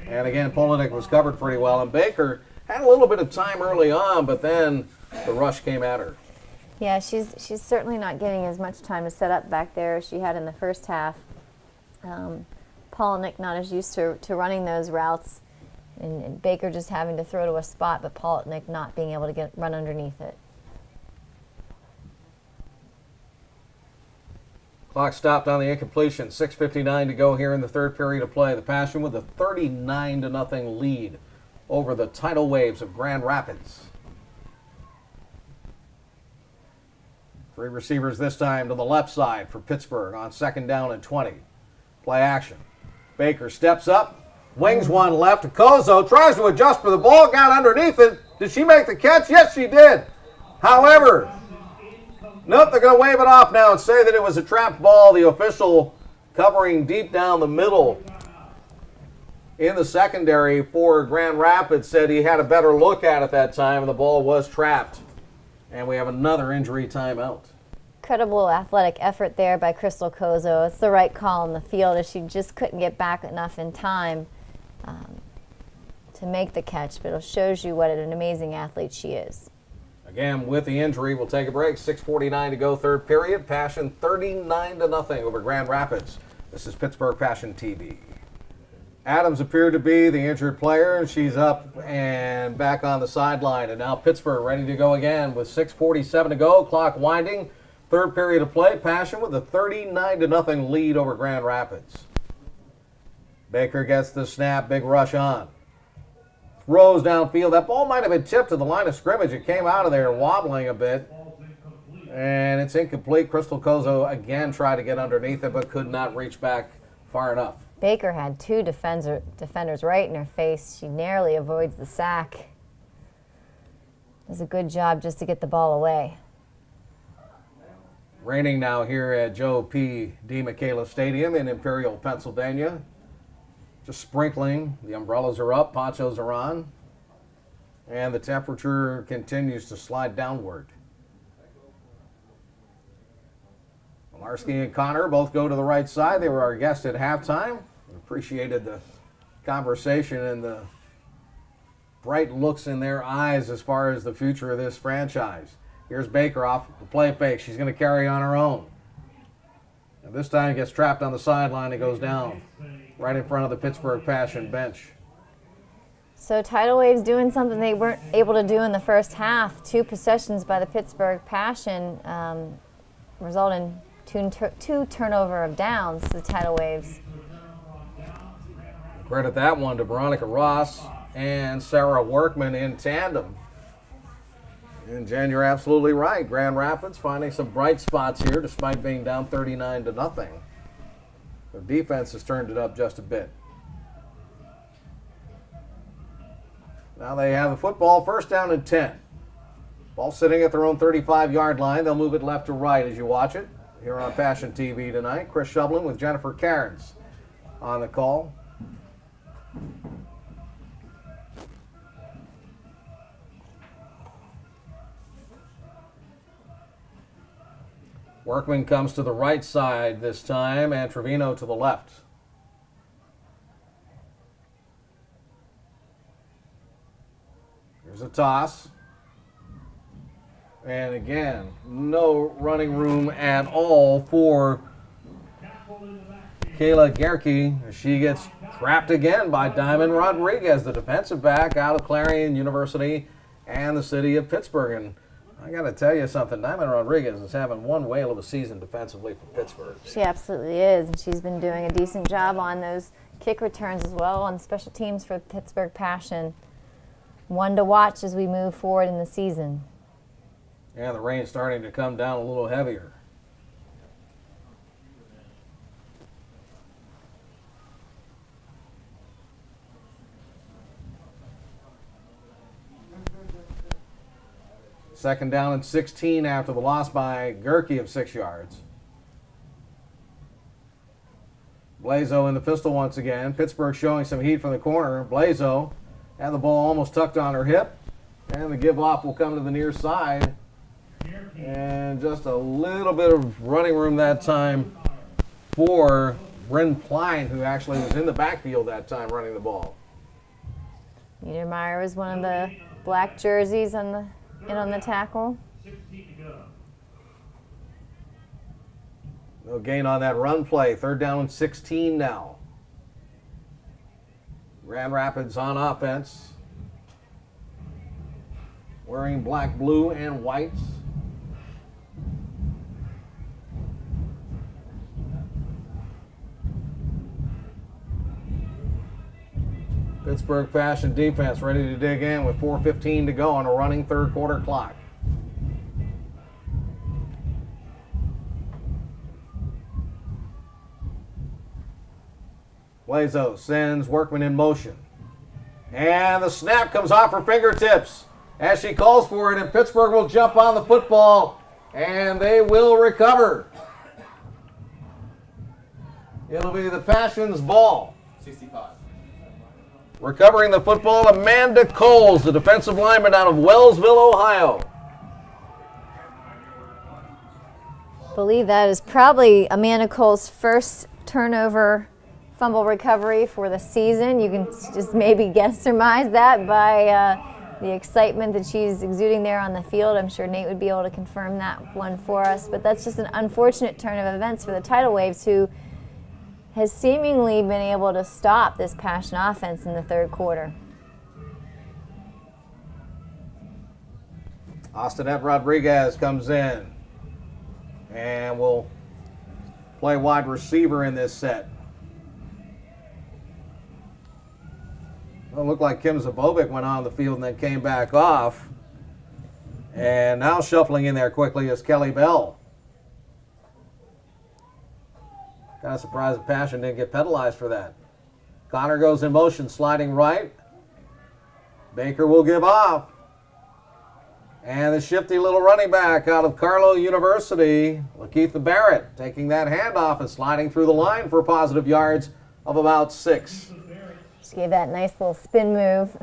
And again, Polinick was covered pretty well, and Baker had a little bit of time early on, but then the rush came at her. Yeah, she's certainly not getting as much time to set up back there as she had in the first half. Polinick not as used to running those routes. And Baker just having to throw to a spot, but Polinick not being able to run underneath it. Clock stopped on the incompletion. 6:59 to go here in the third period of play. The Passion with a 39-0 lead over the tidal waves of Grand Rapids. 3 receivers this time to the left side for Pittsburgh on 2nd down and 20. Play action. Baker steps up. Wings one left to Kozo, tries to adjust for the ball, got underneath it. Did she make the catch? Yes, she did. However, nope, they're going to wave it off now and say that it was a trapped ball. The official covering deep down the middle in the secondary for Grand Rapids said he had a better look at it that time, and the ball was trapped. And we have another injury timeout. Incredible athletic effort there by Crystal Kozo. It's the right call in the field as she just couldn't get back enough in time to make the catch, but it shows you what an amazing athlete she is. Again, with the injury, we'll take a break. 6:49 to go, third period. Passion 39-0 over Grand Rapids. This is Pittsburgh Passion TV. Adams appeared to be the injured player. She's up and back on the sideline. And now Pittsburgh ready to go again with 6:47 to go. Clock winding. Third period of play. Passion with a 39-0 lead over Grand Rapids. Baker gets the snap. Big rush on. Throws downfield. That ball might have been tipped to the line of scrimmage. It came out of there wobbling a bit. And it's incomplete. Crystal Kozo again tried to get underneath it but could not reach back far enough. Baker had two defenders right in her face. She narrowly avoids the sack. Does a good job just to get the ball away. Raining now here at Joe P. DiMichela Stadium in Imperial, Pennsylvania. Just sprinkling. The umbrellas are up, ponchos are on, and the temperature continues to slide downward. Malarski and Connor both go to the right side. They were our guests at halftime. Appreciated the conversation and the bright looks in their eyes as far as the future of this franchise. Here's Baker off the play fake. She's going to carry on her own. And this time gets trapped on the sideline and goes down right in front of the Pittsburgh Passion bench. So Tidal Waves doing something they weren't able to do in the first half. 2 possessions by the Pittsburgh Passion result in two turnover of downs to the Tidal Waves. Credit that one to Veronica Ross and Sarah Workman in tandem. And Jen, you're absolutely right. Grand Rapids finding some bright spots here despite being down 39-0. Their defense has turned it up just a bit. Now they have the football, first down and 10. Ball sitting at their own 35-yard line. They'll move it left to right as you watch it here on Passion TV tonight. Chris Shublin with Jennifer Cairns on the call. Workman comes to the right side this time, and Trevino to the left. Here's a toss. And again, no running room at all for Kayla Gerke. She gets trapped again by Diamond Rodriguez, the defensive back out of Clarion University and the city of Pittsburgh. And I got to tell you something, Diamond Rodriguez is having one whale of a season defensively for Pittsburgh. She absolutely is, and she's been doing a decent job on those kick returns as well on special teams for Pittsburgh Passion. One to watch as we move forward in the season. And the rain's starting to come down a little heavier. Second down and 16 after the loss by Gerke of 6 yards. Blazo in the pistol once again. Pittsburgh showing some heat from the corner. Blazo had the ball almost tucked on her hip. And the give off will come to the near side. And just a little bit of running room that time for Bryn Pline, who actually was in the backfield that time running the ball. Niedermeyer was one of the black jerseys on the tackle. No gain on that run play. Third down and 16 now. Grand Rapids on offense. Wearing black, blue, and white. Pittsburgh Passion defense ready to dig in with 4:15 to go on a running third quarter clock. Blazo sends Workman in motion. And the snap comes off her fingertips as she calls for it, and Pittsburgh will jump on the football, and they will recover. It'll be the Passion's ball. 65. Recovering the football, Amanda Coles, the defensive lineman out of Wellsville, Ohio. I believe that is probably Amanda Cole's first turnover fumble recovery for the season. You can just maybe surmise that by the excitement that she's exuding there on the field. I'm sure Nate would be able to confirm that one for us. But that's just an unfortunate turn of events for the Tidal Waves, who has seemingly been able to stop this Passion offense in the third quarter. Austinette Rodriguez comes in and will play wide receiver in this set. Well, it looked like Kim Zabovic went on the field and then came back off. And now shuffling in there quickly is Kelly Bell. Kind of surprised that Passion didn't get penalized for that. Connor goes in motion, sliding right. Baker will give off. And the shifty little running back out of Carlow University, Lakeitha Barrett, taking that handoff and sliding through the line for a positive yards of about 6. Just gave that nice little spin move.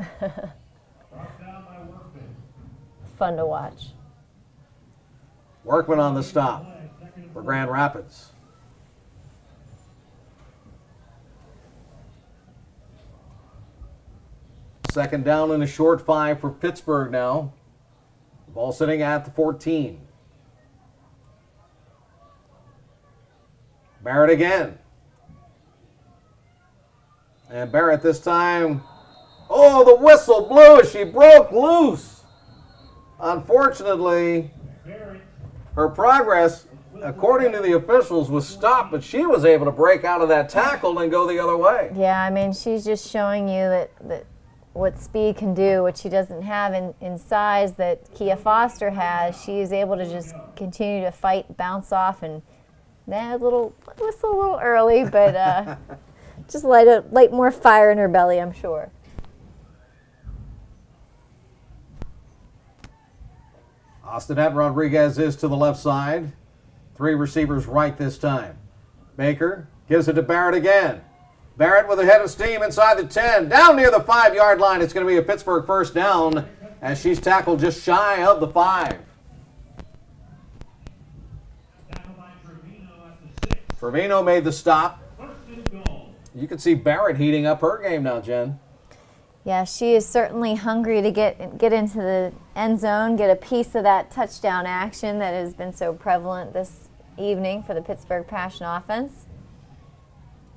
Fun to watch. Workman on the stop for Grand Rapids. Second down and a short 5 for Pittsburgh now. Ball sitting at the 14. Barrett again. And Barrett this time. Oh, the whistle blew as she broke loose. Unfortunately, her progress, according to the officials, was stopped, but she was able to break out of that tackle and go the other way. Yeah, I mean, she's just showing you that what speed can do, what she doesn't have in size that Kia Foster has. She is able to just continue to fight, bounce off, and then a little whistle a little early, but just light more fire in her belly, I'm sure. Austinette Rodriguez is to the left side. 3 receivers right this time. Baker gives it to Barrett again. Barrett with a head of steam inside the 10. Down near the 5-yard line. It's going to be a Pittsburgh first down as she's tackled just shy of the 5. Trevino made the stop. You can see Barrett heating up her game now, Jen. Yeah, she is certainly hungry to get into the end zone, get a piece of that touchdown action that has been so prevalent this evening for the Pittsburgh Passion offense.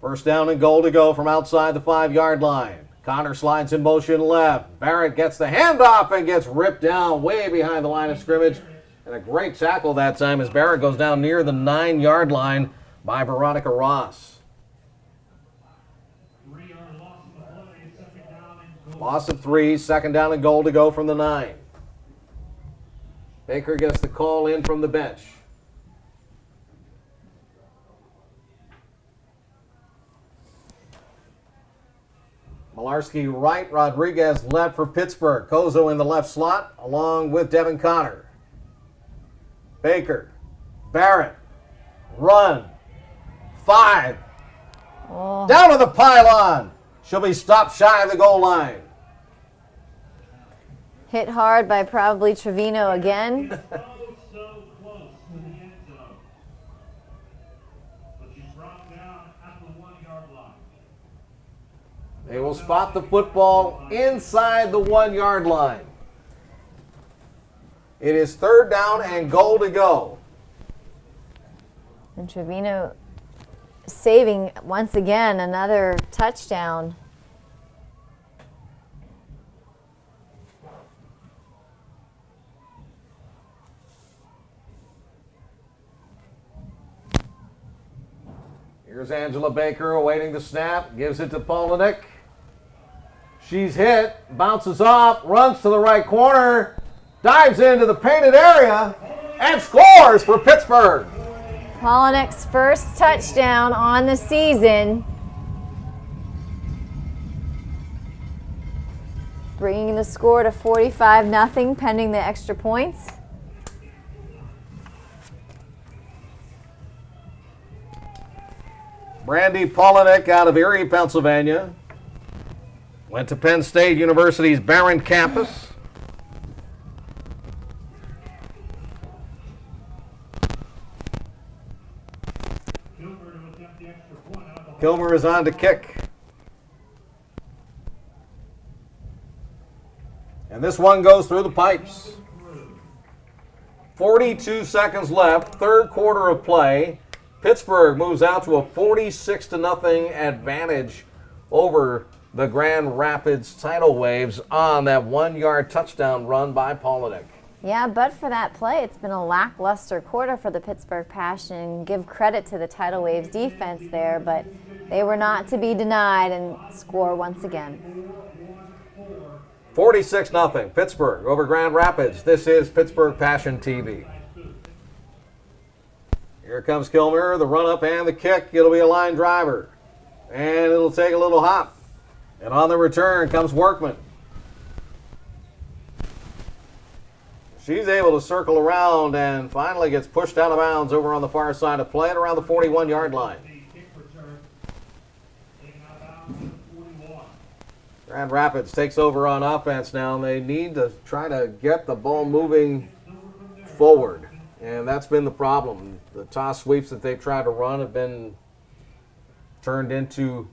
First down and goal to go from outside the 5-yard line. Connor slides in motion left. Barrett gets the handoff and gets ripped down way behind the line of scrimmage. And a great tackle that time as Barrett goes down near the 9-yard line by Veronica Ross. Loss of 3, second down and goal to go from the 9. Baker gets the call in from the bench. Malarski right, Rodriguez left for Pittsburgh. Kozo in the left slot along with Devin Connor. Baker, Barrett, run, 5. Oh. Down to the pylon. She'll be stopped shy of the goal line. Hit hard by probably Trevino again. So close to the end zone. But she's brought down at the 1-yard line. They will spot the football inside the 1-yard line. It is third down and goal to go. And Trevino saving once again another touchdown. Here's Angela Baker awaiting the snap, gives it to Polinick. She's hit, bounces off, runs to the right corner, dives into the painted area, and scores for Pittsburgh. Polinick's first touchdown on the season. Bringing the score to 45-0 pending the extra points. Brandy Polinick out of Erie, Pennsylvania. Went to Penn State University's Barron campus. Kilmer is on to kick. And this one goes through the pipes. 42 seconds left, third quarter of play. Pittsburgh moves out to a 46-0 advantage over the Grand Rapids Tidal Waves on that 1-yard touchdown run by Polinick. Yeah, but for that play, it's been a lackluster quarter for the Pittsburgh Passion. Give credit to the Tidal Waves defense there, but they were not to be denied and score once again. 46-0, Pittsburgh over Grand Rapids. This is Pittsburgh Passion TV. Here comes Kilmer, the run-up and the kick. It'll be a line driver, and it'll take a little hop. And on the return comes Workman. She's able to circle around and finally gets pushed out of bounds over on the far side of play at around the 41-yard line. Grand Rapids takes over on offense now, and they need to try to get the ball moving forward. And that's been the problem. The toss sweeps that they've tried to run have been turned into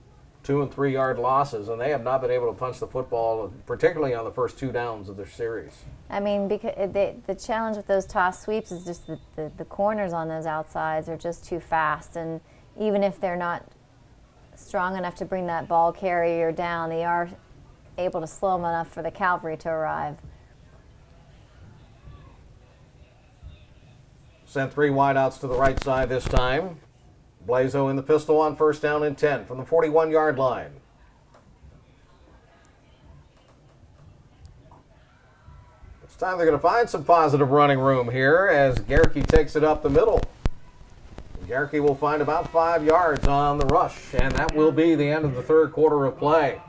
2- and 3-yard losses, and they have not been able to punch the football, particularly on the first 2 downs of their series. I mean, because the challenge with those toss sweeps is just the corners on those outsides are just too fast, and even if they're not strong enough to bring that ball carrier down, they are able to slow them enough for the cavalry to arrive. Sent 3 wideouts to the right side this time. Blazo in the pistol on first down and 10 from the 41-yard line. This time they're going to find some positive running room here as Gerke takes it up the middle. Gerke will find about 5 yards on the rush, and that will be the end of the third quarter of play.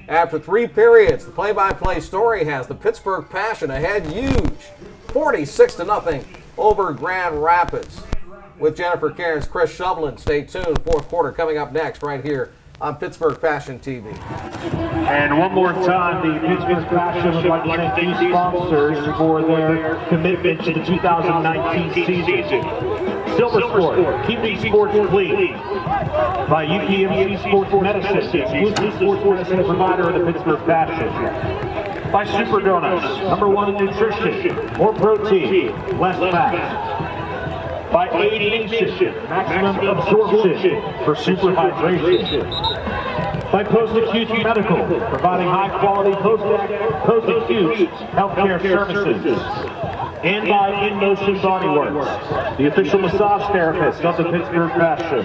After 3 periods, the play-by-play story has the Pittsburgh Passion ahead huge, 46-0 over Grand Rapids. With Jennifer Cairns, Chris Shovlin. Stay tuned. Fourth quarter coming up next right here on Pittsburgh Passion TV. And one more time, the Pittsburgh Passion would like to thank these sponsors for their commitment to the 2019 season. Silver Sport, keeping sports clean. By Upmc Sports Medicine, exclusive sports medicine provider of the Pittsburgh Passion. By Super Donuts, #1 in nutrition, more protein, less fat. By Aid Nation, maximum absorption for super hydration. By Post-Acute Medical, providing high-quality post-acute healthcare services. And by In Motion Body Works, the official massage therapist of the Pittsburgh Passion.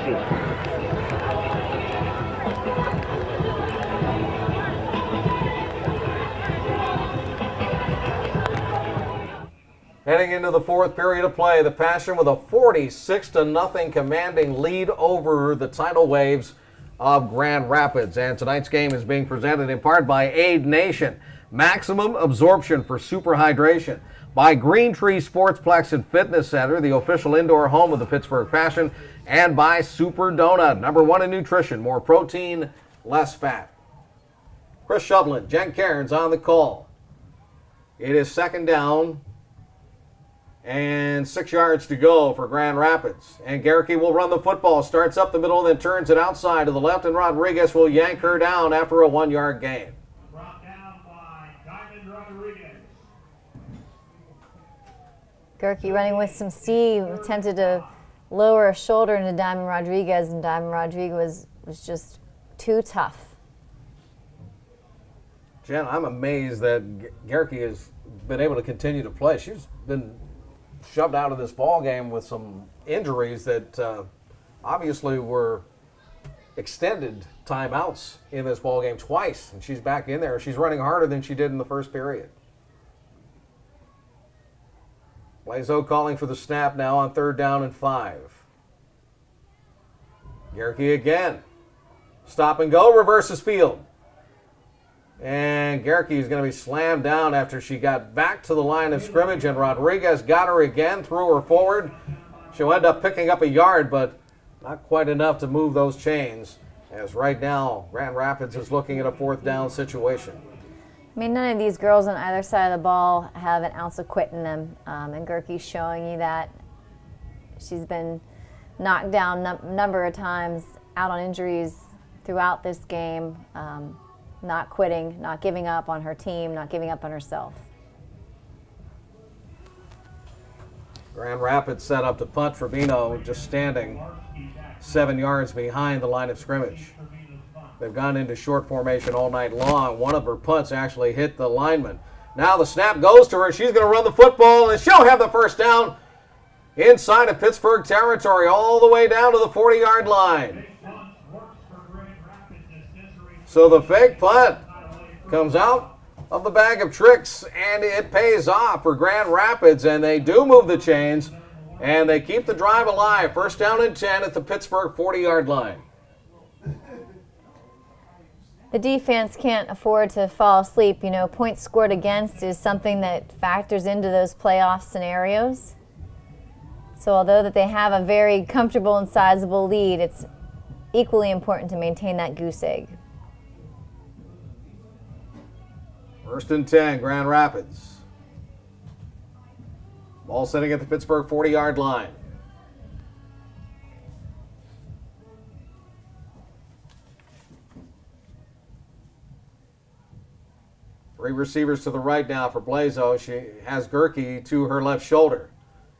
Heading into the fourth period of play, the Passion with a 46-0 commanding lead over the Tidal Waves of Grand Rapids. And tonight's game is being presented in part by Aid Nation, maximum absorption for super hydration. By Green Tree Sportsplex and Fitness Center, the official indoor home of the Pittsburgh Passion. And by Super Donut, #1 in nutrition, more protein, less fat. Chris Shovlin, Jen Cairns on the call. It is second down and 6 yards to go for Grand Rapids. And Gerke will run the football, starts up the middle, then turns it outside to the left, and Rodriguez will yank her down after a 1-yard gain. Brought down by Diamond Rodriguez. Gerke running with some steam, attempted to lower a shoulder into Diamond Rodriguez, and Diamond Rodriguez was just too tough. Jen, I'm amazed that Gerke has been able to continue to play. She's been shoved out of this ball game with some injuries that obviously were extended timeouts in this ball game twice, and she's back in there. She's running harder than she did in the first period. Blazo calling for the snap now on 3rd down and 5. Gerke again. Stop and go, reverses field. And Gerke is going to be slammed down after she got back to the line of scrimmage, and Rodriguez got her again, threw her forward. She'll end up picking up a yard, but not quite enough to move those chains, as right now Grand Rapids is looking at a 4th down situation. I mean, none of these girls on either side of the ball have an ounce of quit in them, and Gerke's showing you that. She's been knocked down a number of times, out on injuries throughout this game. Not quitting, not giving up on her team, not giving up on herself. Grand Rapids set up to punt. Fabino just standing 7 yards behind the line of scrimmage. They've gone into short formation all night long. One of her punts actually hit the lineman. Now the snap goes to her. She's going to run the football, and she'll have the first down inside of Pittsburgh territory all the way down to the 40-yard line. So the fake punt comes out of the bag of tricks, and it pays off for Grand Rapids, and they do move the chains, and they keep the drive alive. First down and 10 at the Pittsburgh 40-yard line. The defense can't afford to fall asleep. You know, points scored against is something that factors into those playoff scenarios. So although that they have a very comfortable and sizable lead, it's equally important to maintain that goose egg. First and 10, Grand Rapids. Ball sitting at the Pittsburgh 40-yard line. Three receivers to the right now for Blazo. She has Gerke to her left shoulder.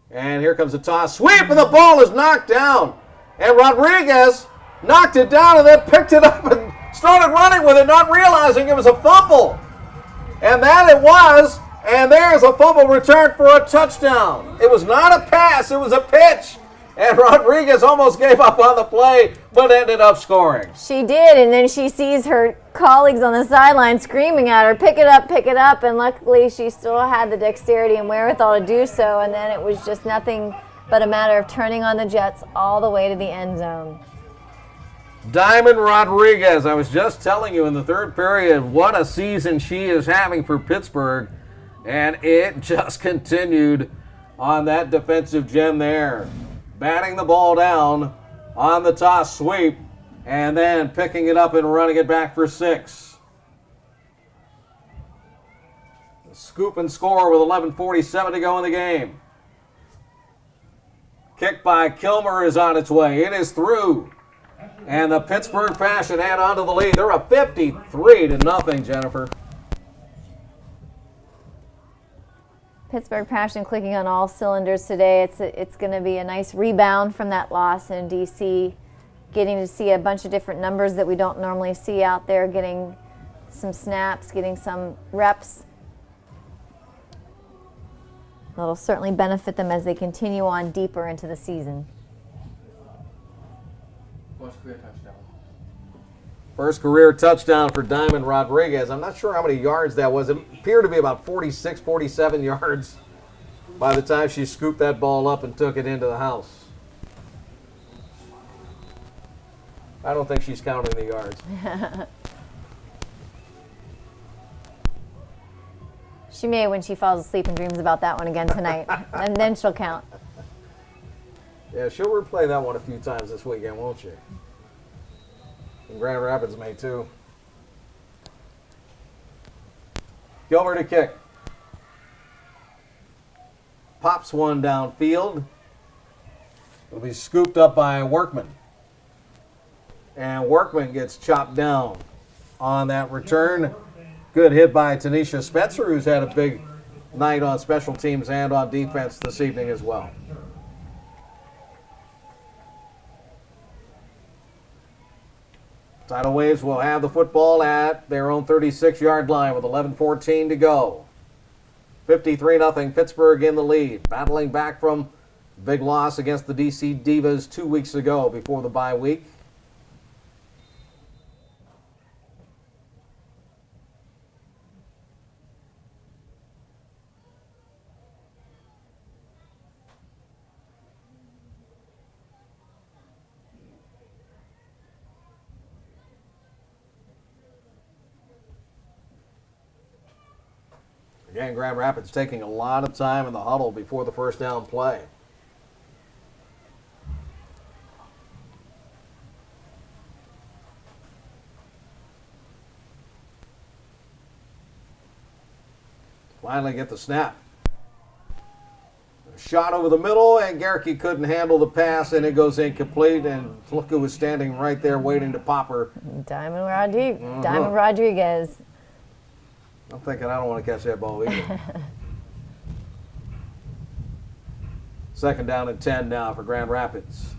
And here comes a toss. Sweep, and the ball is knocked down. And Rodriguez knocked it down and then picked it up and started running with it, not realizing it was a fumble. And that it was. And there's a fumble return for a touchdown. It was not a pass, it was a pitch. And Rodriguez almost gave up on the play, but ended up scoring. She did, and then she sees her colleagues on the sideline screaming at her, pick it up, and luckily she still had the dexterity and wherewithal to do so, and then it was just nothing but a matter of turning on the Jets all the way to the end zone. Diamond Rodriguez, I was just telling you in the third period what a season she is having for Pittsburgh, and it just continued on that defensive gem there. Batting the ball down on the toss sweep, and then picking it up and running it back for 6. Scoop and score with 11:47 to go in the game. Kick by Kilmer is on its way. It is through. And the Pittsburgh Passion add on to the lead. They're up 53-0, Jennifer. Pittsburgh Passion clicking on all cylinders today. It's going to be a nice rebound from that loss in D.C., getting to see a bunch of different numbers that we don't normally see out there, getting some snaps, getting some reps. That'll certainly benefit them as they continue on deeper into the season. First career touchdown for Diamond Rodriguez. I'm not sure how many yards that was. It appeared to be about 46, 47 yards by the time she scooped that ball up and took it into the house. I don't think she's counting the yards. She may when she falls asleep and dreams about that one again tonight, and then she'll count. Yeah, she'll replay that one a few times this weekend, won't she? And Grand Rapids may too. Gilbert to kick. Pops one downfield. It'll be scooped up by Workman. And Workman gets chopped down on that return. Good hit by Tanisha Spencer, who's had a big night on special teams and on defense this evening as well. Tidal Waves will have the football at their own 36-yard line with 11:14 to go. 53-0 Pittsburgh in the lead, battling back from big loss against the DC Divas 2 weeks ago before the bye week. Again, Grand Rapids taking a lot of time in the huddle before the first down play. Finally get the snap. A shot over the middle, and Gerke couldn't handle the pass, and it goes incomplete, and look who was standing right there waiting to pop her. Diamond Rodriguez. I'm thinking I don't want to catch that ball either. Second down and 10 now for Grand Rapids.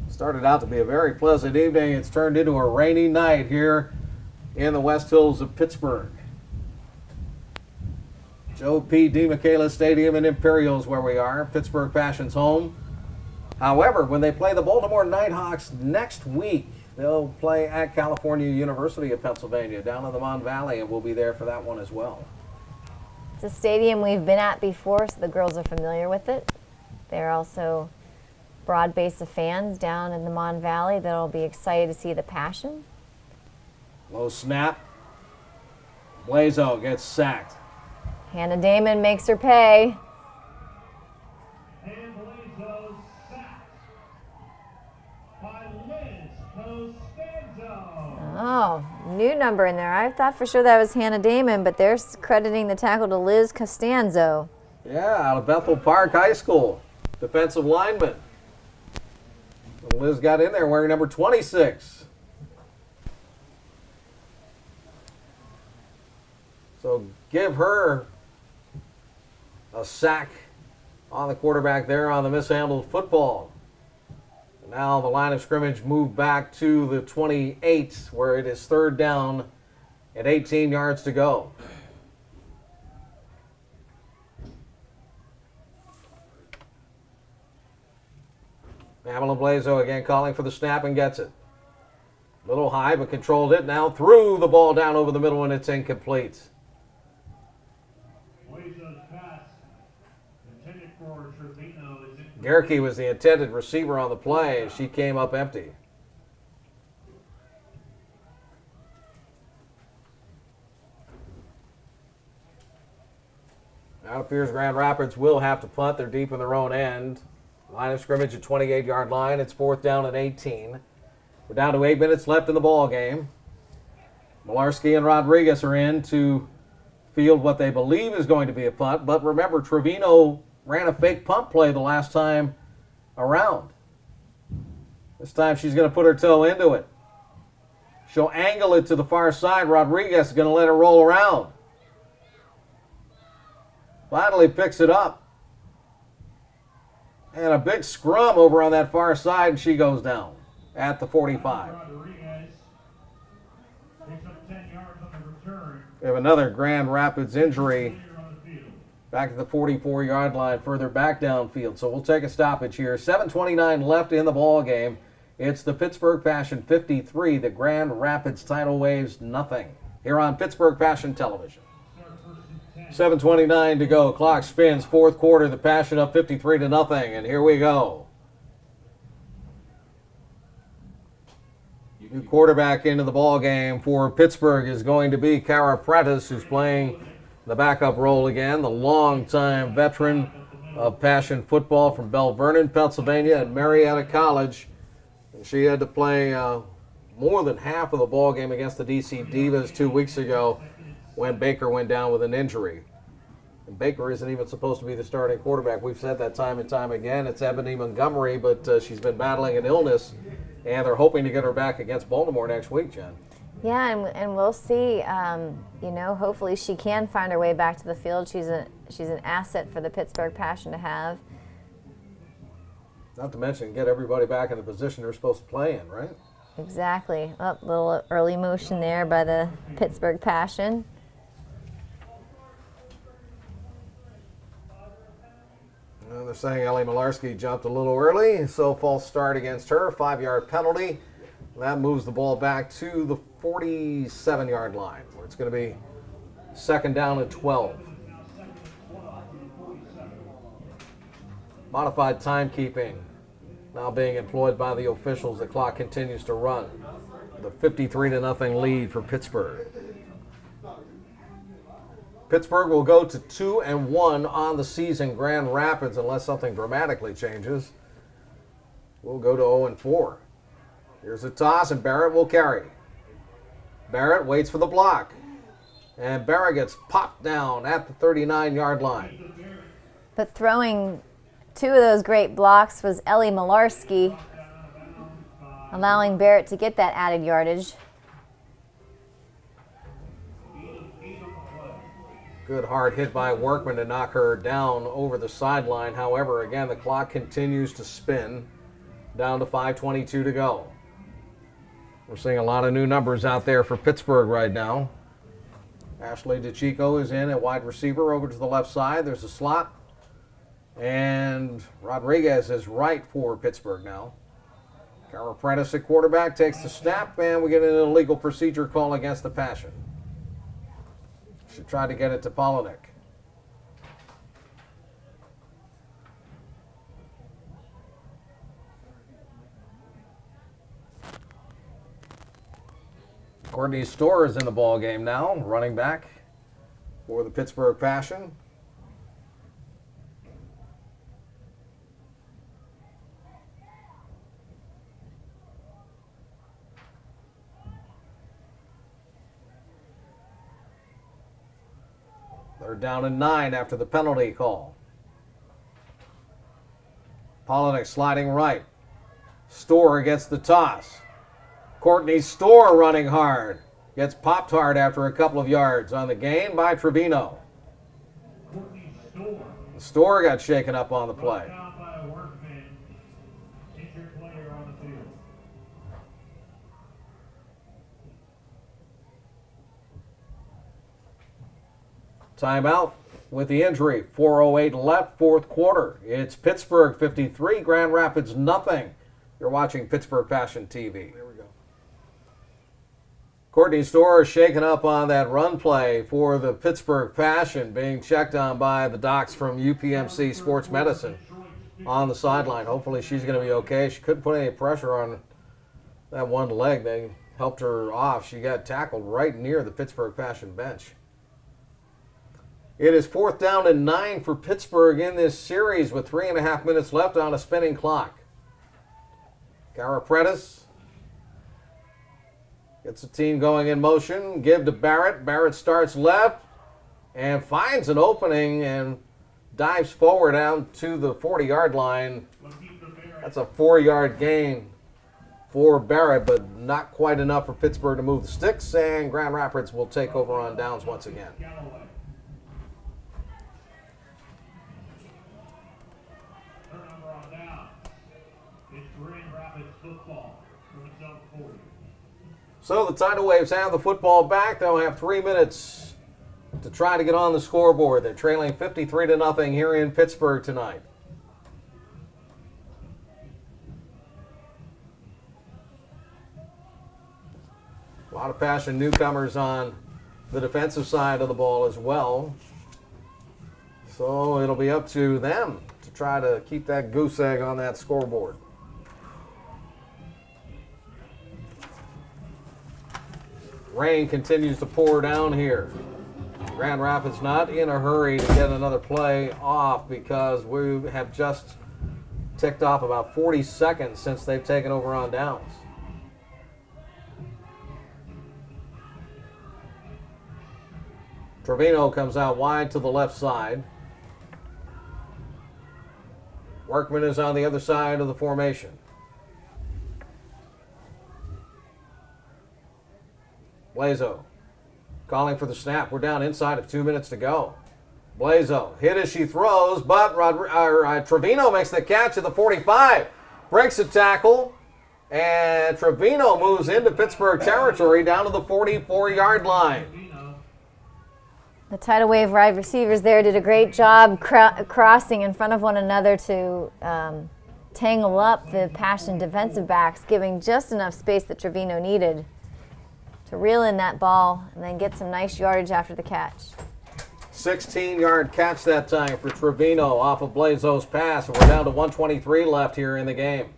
Started out to be a very pleasant evening. It's turned into a rainy night here in the West Hills of Pittsburgh. Joe P. DeMichaela Stadium in Imperial is where we are, Pittsburgh Passion's home. However, when they play the Baltimore Nighthawks next week, they'll play at California University of Pennsylvania down in the Mon Valley, and we'll be there for that one as well. It's a stadium we've been at before, so the girls are familiar with it. They're also broad base of fans down in the Mon Valley that'll be excited to see the Passion. Low snap. Blazo gets sacked. Hannah Damon makes her pay. And Blazo sacked by Liz Costanzo. Oh, new number in there. I thought for sure that was Hannah Damon, but they're crediting the tackle to Liz Costanzo. Yeah, out of Bethel Park High School. Defensive lineman. And Liz got in there wearing number 26. So give her a sack on the quarterback there on the mishandled football. And now the line of scrimmage moved back to the 28, where it is third down and 18 yards to go. Pamela Blazo again calling for the snap and gets it. Little high, but controlled it. Now threw the ball down over the middle and it's incomplete. Blazo's pass intended for Trevino is incomplete. Gerke was the intended receiver on the play. She came up empty. Now it appears Grand Rapids will have to punt. They're deep in their own end. Line of scrimmage at 28-yard line. It's fourth down and 18. We're down to 8 minutes left in the ball game. Malarski and Rodriguez are in to field what they believe is going to be a punt. But remember, Trevino ran a fake punt play the last time around. This time she's going to put her toe into it. She'll angle it to the far side. Rodriguez is going to let her roll around. Finally picks it up. And a big scrum over on that far side, and she goes down at the 45. Rodriguez picks up 10 yards on the return. We have another Grand Rapids injury Clear on the field. back at the 44-yard line, further back downfield. So we'll take a stoppage here. 7:29 left in the ball game. It's the Pittsburgh Passion 53, the Grand Rapids Tidal Waves nothing. Here on Pittsburgh Passion Television. 7:29 to go. Clock spins. Fourth quarter. The Passion up 53-0. And here we go. New quarterback into the ball game for Pittsburgh is going to be Kara Prentice, who's playing the backup role again. The longtime veteran of Passion football from Bell Vernon, Pennsylvania, at Marietta College. And she had to play more than half of the ball game against the DC Divas 2 weeks ago, when Baker went down with an injury. And Baker isn't even supposed to be the starting quarterback. We've said that time and time again. It's Ebony Montgomery, but she's been battling an illness, and they're hoping to get her back against Baltimore next week, Jen. Yeah, and we'll see. Hopefully she can find her way back to the field. She's an asset for the Pittsburgh Passion to have. Not to mention get everybody back in the position they're supposed to play in, right? Exactly. Little early motion there by the Pittsburgh Passion. They're saying Ellie Malarski jumped a little early, so false start against her, 5-yard penalty. That moves the ball back to the 47-yard line, where it's going to be second down and 12. Modified timekeeping now being employed by the officials. The clock continues to run. The 53-0 lead for Pittsburgh. Pittsburgh will go to 2-1 on the season. Grand Rapids, unless something dramatically changes, will go to 0-4. Here's a toss, and Barrett will carry. Barrett waits for the block. And Barrett gets popped down at the 39-yard line. But throwing two of those great blocks was Ellie Malarski, allowing Barrett to get that added yardage. Good hard hit by Workman to knock her down over the sideline. However, again, the clock continues to spin. Down to 5:22 to go. We're seeing a lot of new numbers out there for Pittsburgh right now. Ashley DeChico is in at wide receiver over to the left side. There's a slot. And Rodriguez is right for Pittsburgh now. Cara Prentice at quarterback takes the snap, and we get an illegal procedure call against the Passion. She tried to get it to Polinick. Courtney Storr is in the ball game now, running back for the Pittsburgh Passion. They're down to 9 after the penalty call. Polinick sliding right. Storr gets the toss. Courtney Storr running hard. Gets popped hard after a couple of yards on the gain by Trevino. Storr got shaken up on the play. Timeout with the injury. 4:08 left, fourth quarter. It's Pittsburgh 53, Grand Rapids nothing. You're watching Pittsburgh Passion TV. There we go. Courtney Storr is shaken up on that run play for the Pittsburgh Passion, being checked on by the docs from UPMC Sports Medicine on the sideline. Hopefully she's going to be okay. She couldn't put any pressure on that one leg. They helped her off. She got tackled right near the Pittsburgh Passion bench. It is 4th down and 9 for Pittsburgh in this series with 3.5 minutes left on a spinning clock. Cara Prentice gets the team going in motion. Give to Barrett. Barrett starts left and finds an opening and dives forward down to the 40-yard line. That's a 4-yard gain for Barrett, but not quite enough for Pittsburgh to move the sticks, and Grand Rapids will take over on downs once again. So the Tidal Waves have the football back. They'll have 3 minutes to try to get on the scoreboard. They're trailing 53-0 here in Pittsburgh tonight. A lot of Passion newcomers on the defensive side of the ball as well. So it'll be up to them to try to keep that goose egg on that scoreboard. Rain continues to pour down here. Grand Rapids not in a hurry to get another play off because we have just ticked off about 40 seconds since they've taken over on downs. Trevino comes out wide to the left side. Workman is on the other side of the formation. Blazo calling for the snap. We're down inside of 2 minutes to go. Blazo hit as she throws, but Trevino makes the catch at the 45. Breaks a tackle, and Trevino moves into Pittsburgh territory down to the 44-yard line. The Tidal Wave wide receivers there did a great job crossing in front of one another to tangle up the Passion defensive backs, giving just enough space that Trevino needed to reel in that ball and then get some nice yardage after the catch. 16-yard catch that time for Trevino off of Blazo's pass, and we're down to 1:23 left here in the game.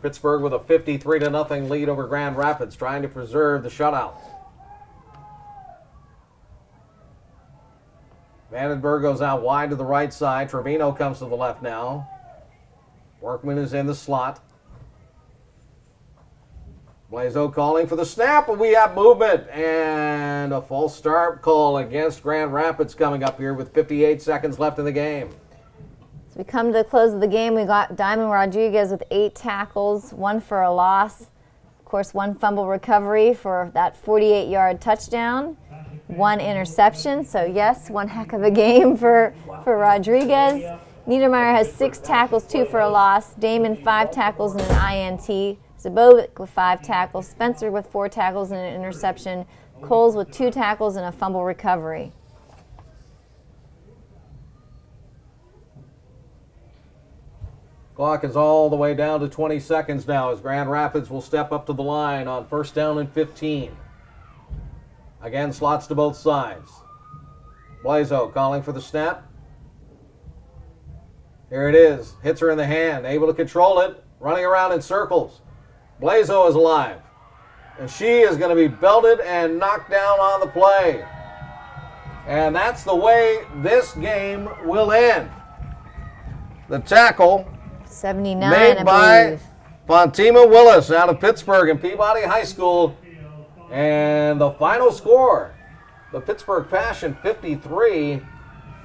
Pittsburgh with a 53-0 lead over Grand Rapids, trying to preserve the shutout. Vandenberg goes out wide to the right side. Trevino comes to the left now. Workman is in the slot. Blazo calling for the snap, and we have movement. And a false start call against Grand Rapids coming up here with 58 seconds left in the game. As we come to the close of the game, we got Diamond Rodriguez with 8 tackles, 1 for a loss. Of course, 1 fumble recovery for that 48-yard touchdown. 1 interception. So yes, one heck of a game for Rodriguez. Niedermeyer has 6 tackles, 2 for a loss. Damon 5 tackles and an INT. Zabovic with 5 tackles. Spencer with 4 tackles and an interception. Coles with 2 tackles and a fumble recovery. Clock is all the way down to 20 seconds now as Grand Rapids will step up to the line on 1st down and 15. Again, slots to both sides. Blazo calling for the snap. Here it is. Hits her in the hand. Able to control it. Running around in circles. Blazo is alive. And she is going to be belted and knocked down on the play. And that's the way this game will end. The tackle 79, made I by believe. Fatima Willis out of Pittsburgh and Peabody High School. And the final score, the Pittsburgh Passion 53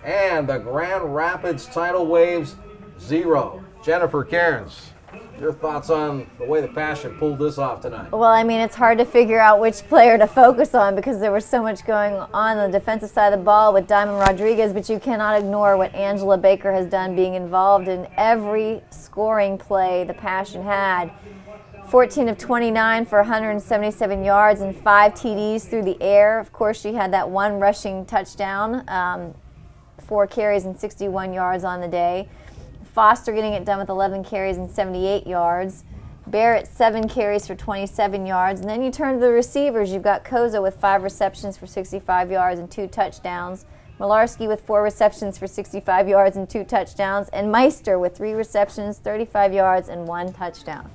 and the Grand Rapids Tidal Waves 0. Jennifer Cairns, your thoughts on the way the Passion pulled this off tonight? Well, I mean, it's hard to figure out which player to focus on because there was so much going on the defensive side of the ball with Diamond Rodriguez, but you cannot ignore what Angela Baker has done, being involved in every scoring play the Passion had. 14 of 29 for 177 yards and 5 TDs through the air. Of course, she had that 1 rushing touchdown, 4 carries and 61 yards on the day. Foster getting it done with 11 carries and 78 yards. Barrett 7 carries for 27 yards. And then you turn to the receivers. You've got Koza with 5 receptions for 65 yards and 2 touchdowns. Malarski with 4 receptions for 65 yards and 2 touchdowns. And Meister with 3 receptions, 35 yards and 1 touchdown.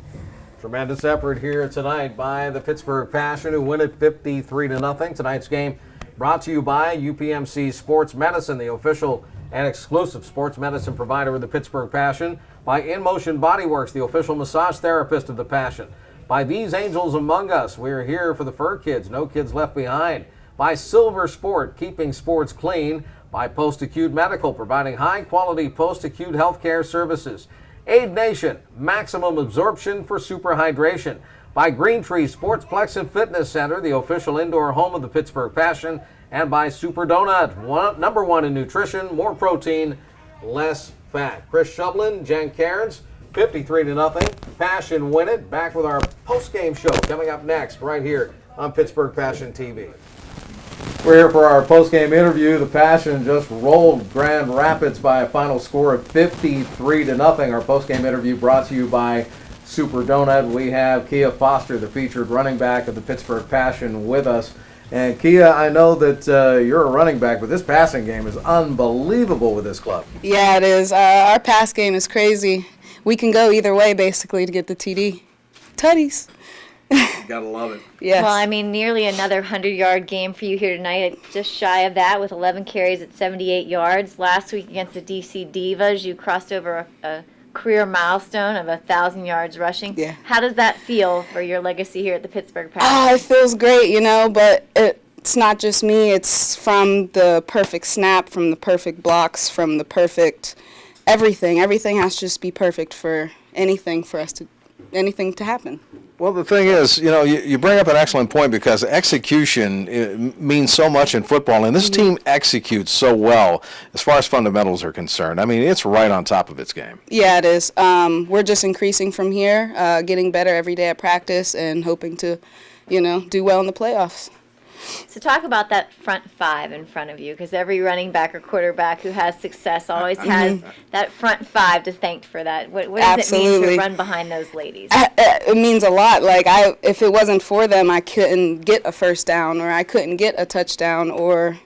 Tremendous effort here tonight by the Pittsburgh Passion, who win it 53-0. Tonight's game brought to you by UPMC Sports Medicine, the official and exclusive sports medicine provider of the Pittsburgh Passion. By In Motion Bodyworks, the official massage therapist of the Passion. By These Angels Among Us, we're here for the fur kids, no kids left behind. By Silver Sport, keeping sports clean. By Post-Acute Medical, providing high-quality post-acute healthcare services. Aid Nation, maximum absorption for superhydration. By Green Tree Sportsplex and Fitness Center, the official indoor home of the Pittsburgh Passion. And by Super Donut, number 1 in nutrition, more protein, less fat. Chris Shublin, Jen Cairns, 53-0. Passion win it. Back with our post-game show coming up next right here on Pittsburgh Passion TV. We're here for our post-game interview. The Passion just rolled Grand Rapids by a final score of 53-0. Our post-game interview brought to you by Super Donut. We have Kia Foster, the featured running back of the Pittsburgh Passion, with us. And Kia, I know that you're a running back, but this passing game is unbelievable with this club. Yeah, it is. Our pass game is crazy. We can go either way, basically, to get the TD. Tutties. Gotta love it. Yes. Well, I mean, nearly another 100-yard game for you here tonight. Just shy of that with 11 carries at 78 yards. Last week against the DC Divas, you crossed over a career milestone of 1,000 yards rushing. Yeah. How does that feel for your legacy here at the Pittsburgh Passion? It feels great, but it's not just me. It's from the perfect snap, from the perfect blocks, from the perfect everything. Everything has to just be perfect for anything to happen. Well, the thing is, you bring up an excellent point because execution means so much in football, and this team executes so well as far as fundamentals are concerned. I mean, it's right on top of its game. Yeah, it is. We're just increasing from here, getting better every day at practice and hoping to, do well in the playoffs. So talk about that front 5 in front of you, because every running back or quarterback who has success always has that front 5 to thank for that. What does it mean to run behind those ladies? It means a lot. Like, if it wasn't for them, I couldn't get a first down, or I couldn't get a touchdown, or,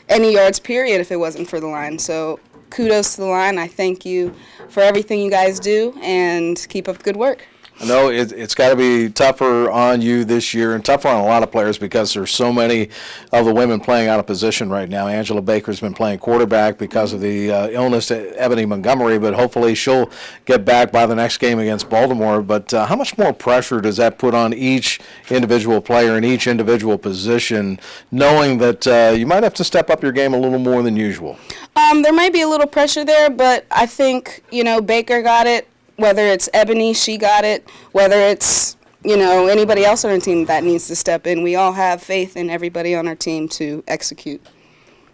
any yards period if it wasn't for the line. So kudos to the line. I thank you for everything you guys do, and keep up the good work. I know it's got to be tougher on you this year and tougher on a lot of players because there's so many of the women playing out of position right now. Angela Baker's been playing quarterback because of the illness to Ebony Montgomery, but hopefully she'll get back by the next game against Baltimore. But how much more pressure does that put on each individual player in each individual position, knowing that you might have to step up your game a little more than usual? There might be a little pressure there, but I think, Baker got it. Whether it's Ebony, she got it. Whether it's anybody else on our team that needs to step in. We all have faith in everybody on our team to execute.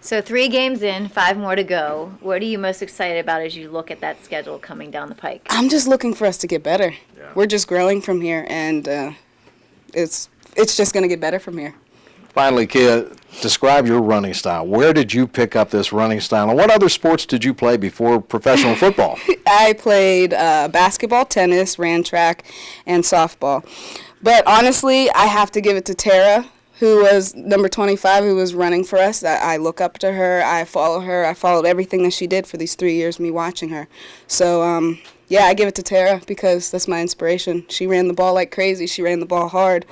So 3 games in, 5 more to go. What are you most excited about as you look at that schedule coming down the pike? I'm just looking for us to get better. Yeah. We're just growing from here, and it's just going to get better from here. Finally, Kia, describe your running style. Where did you pick up this running style, and what other sports did you play before professional football? I played basketball, tennis, ran track, and softball. But honestly, I have to give it to Tara, who was number 25, who was running for us. I look up to her. I follow her. I followed everything that she did for these 3 years, me watching her. So, yeah, I give it to Tara because that's my inspiration. She ran the ball like crazy. She ran the ball hard,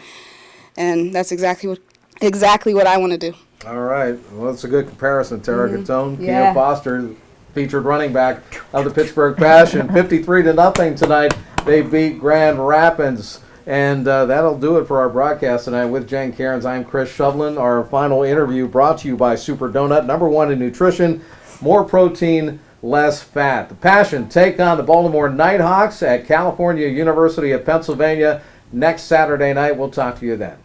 and that's exactly what I want to do. All right. Well, it's a good comparison. Tara Gatone, Kia Foster, featured running back of the Pittsburgh Passion. 53-0 tonight. They beat Grand Rapids. And that'll do it for our broadcast tonight with Jen Cairns. I'm Chris Shovlin. Our final interview brought to you by Super Donut, #1 in nutrition, more protein, less fat. The Passion take on the Baltimore Nighthawks at California University of Pennsylvania next Saturday night. We'll talk to you then.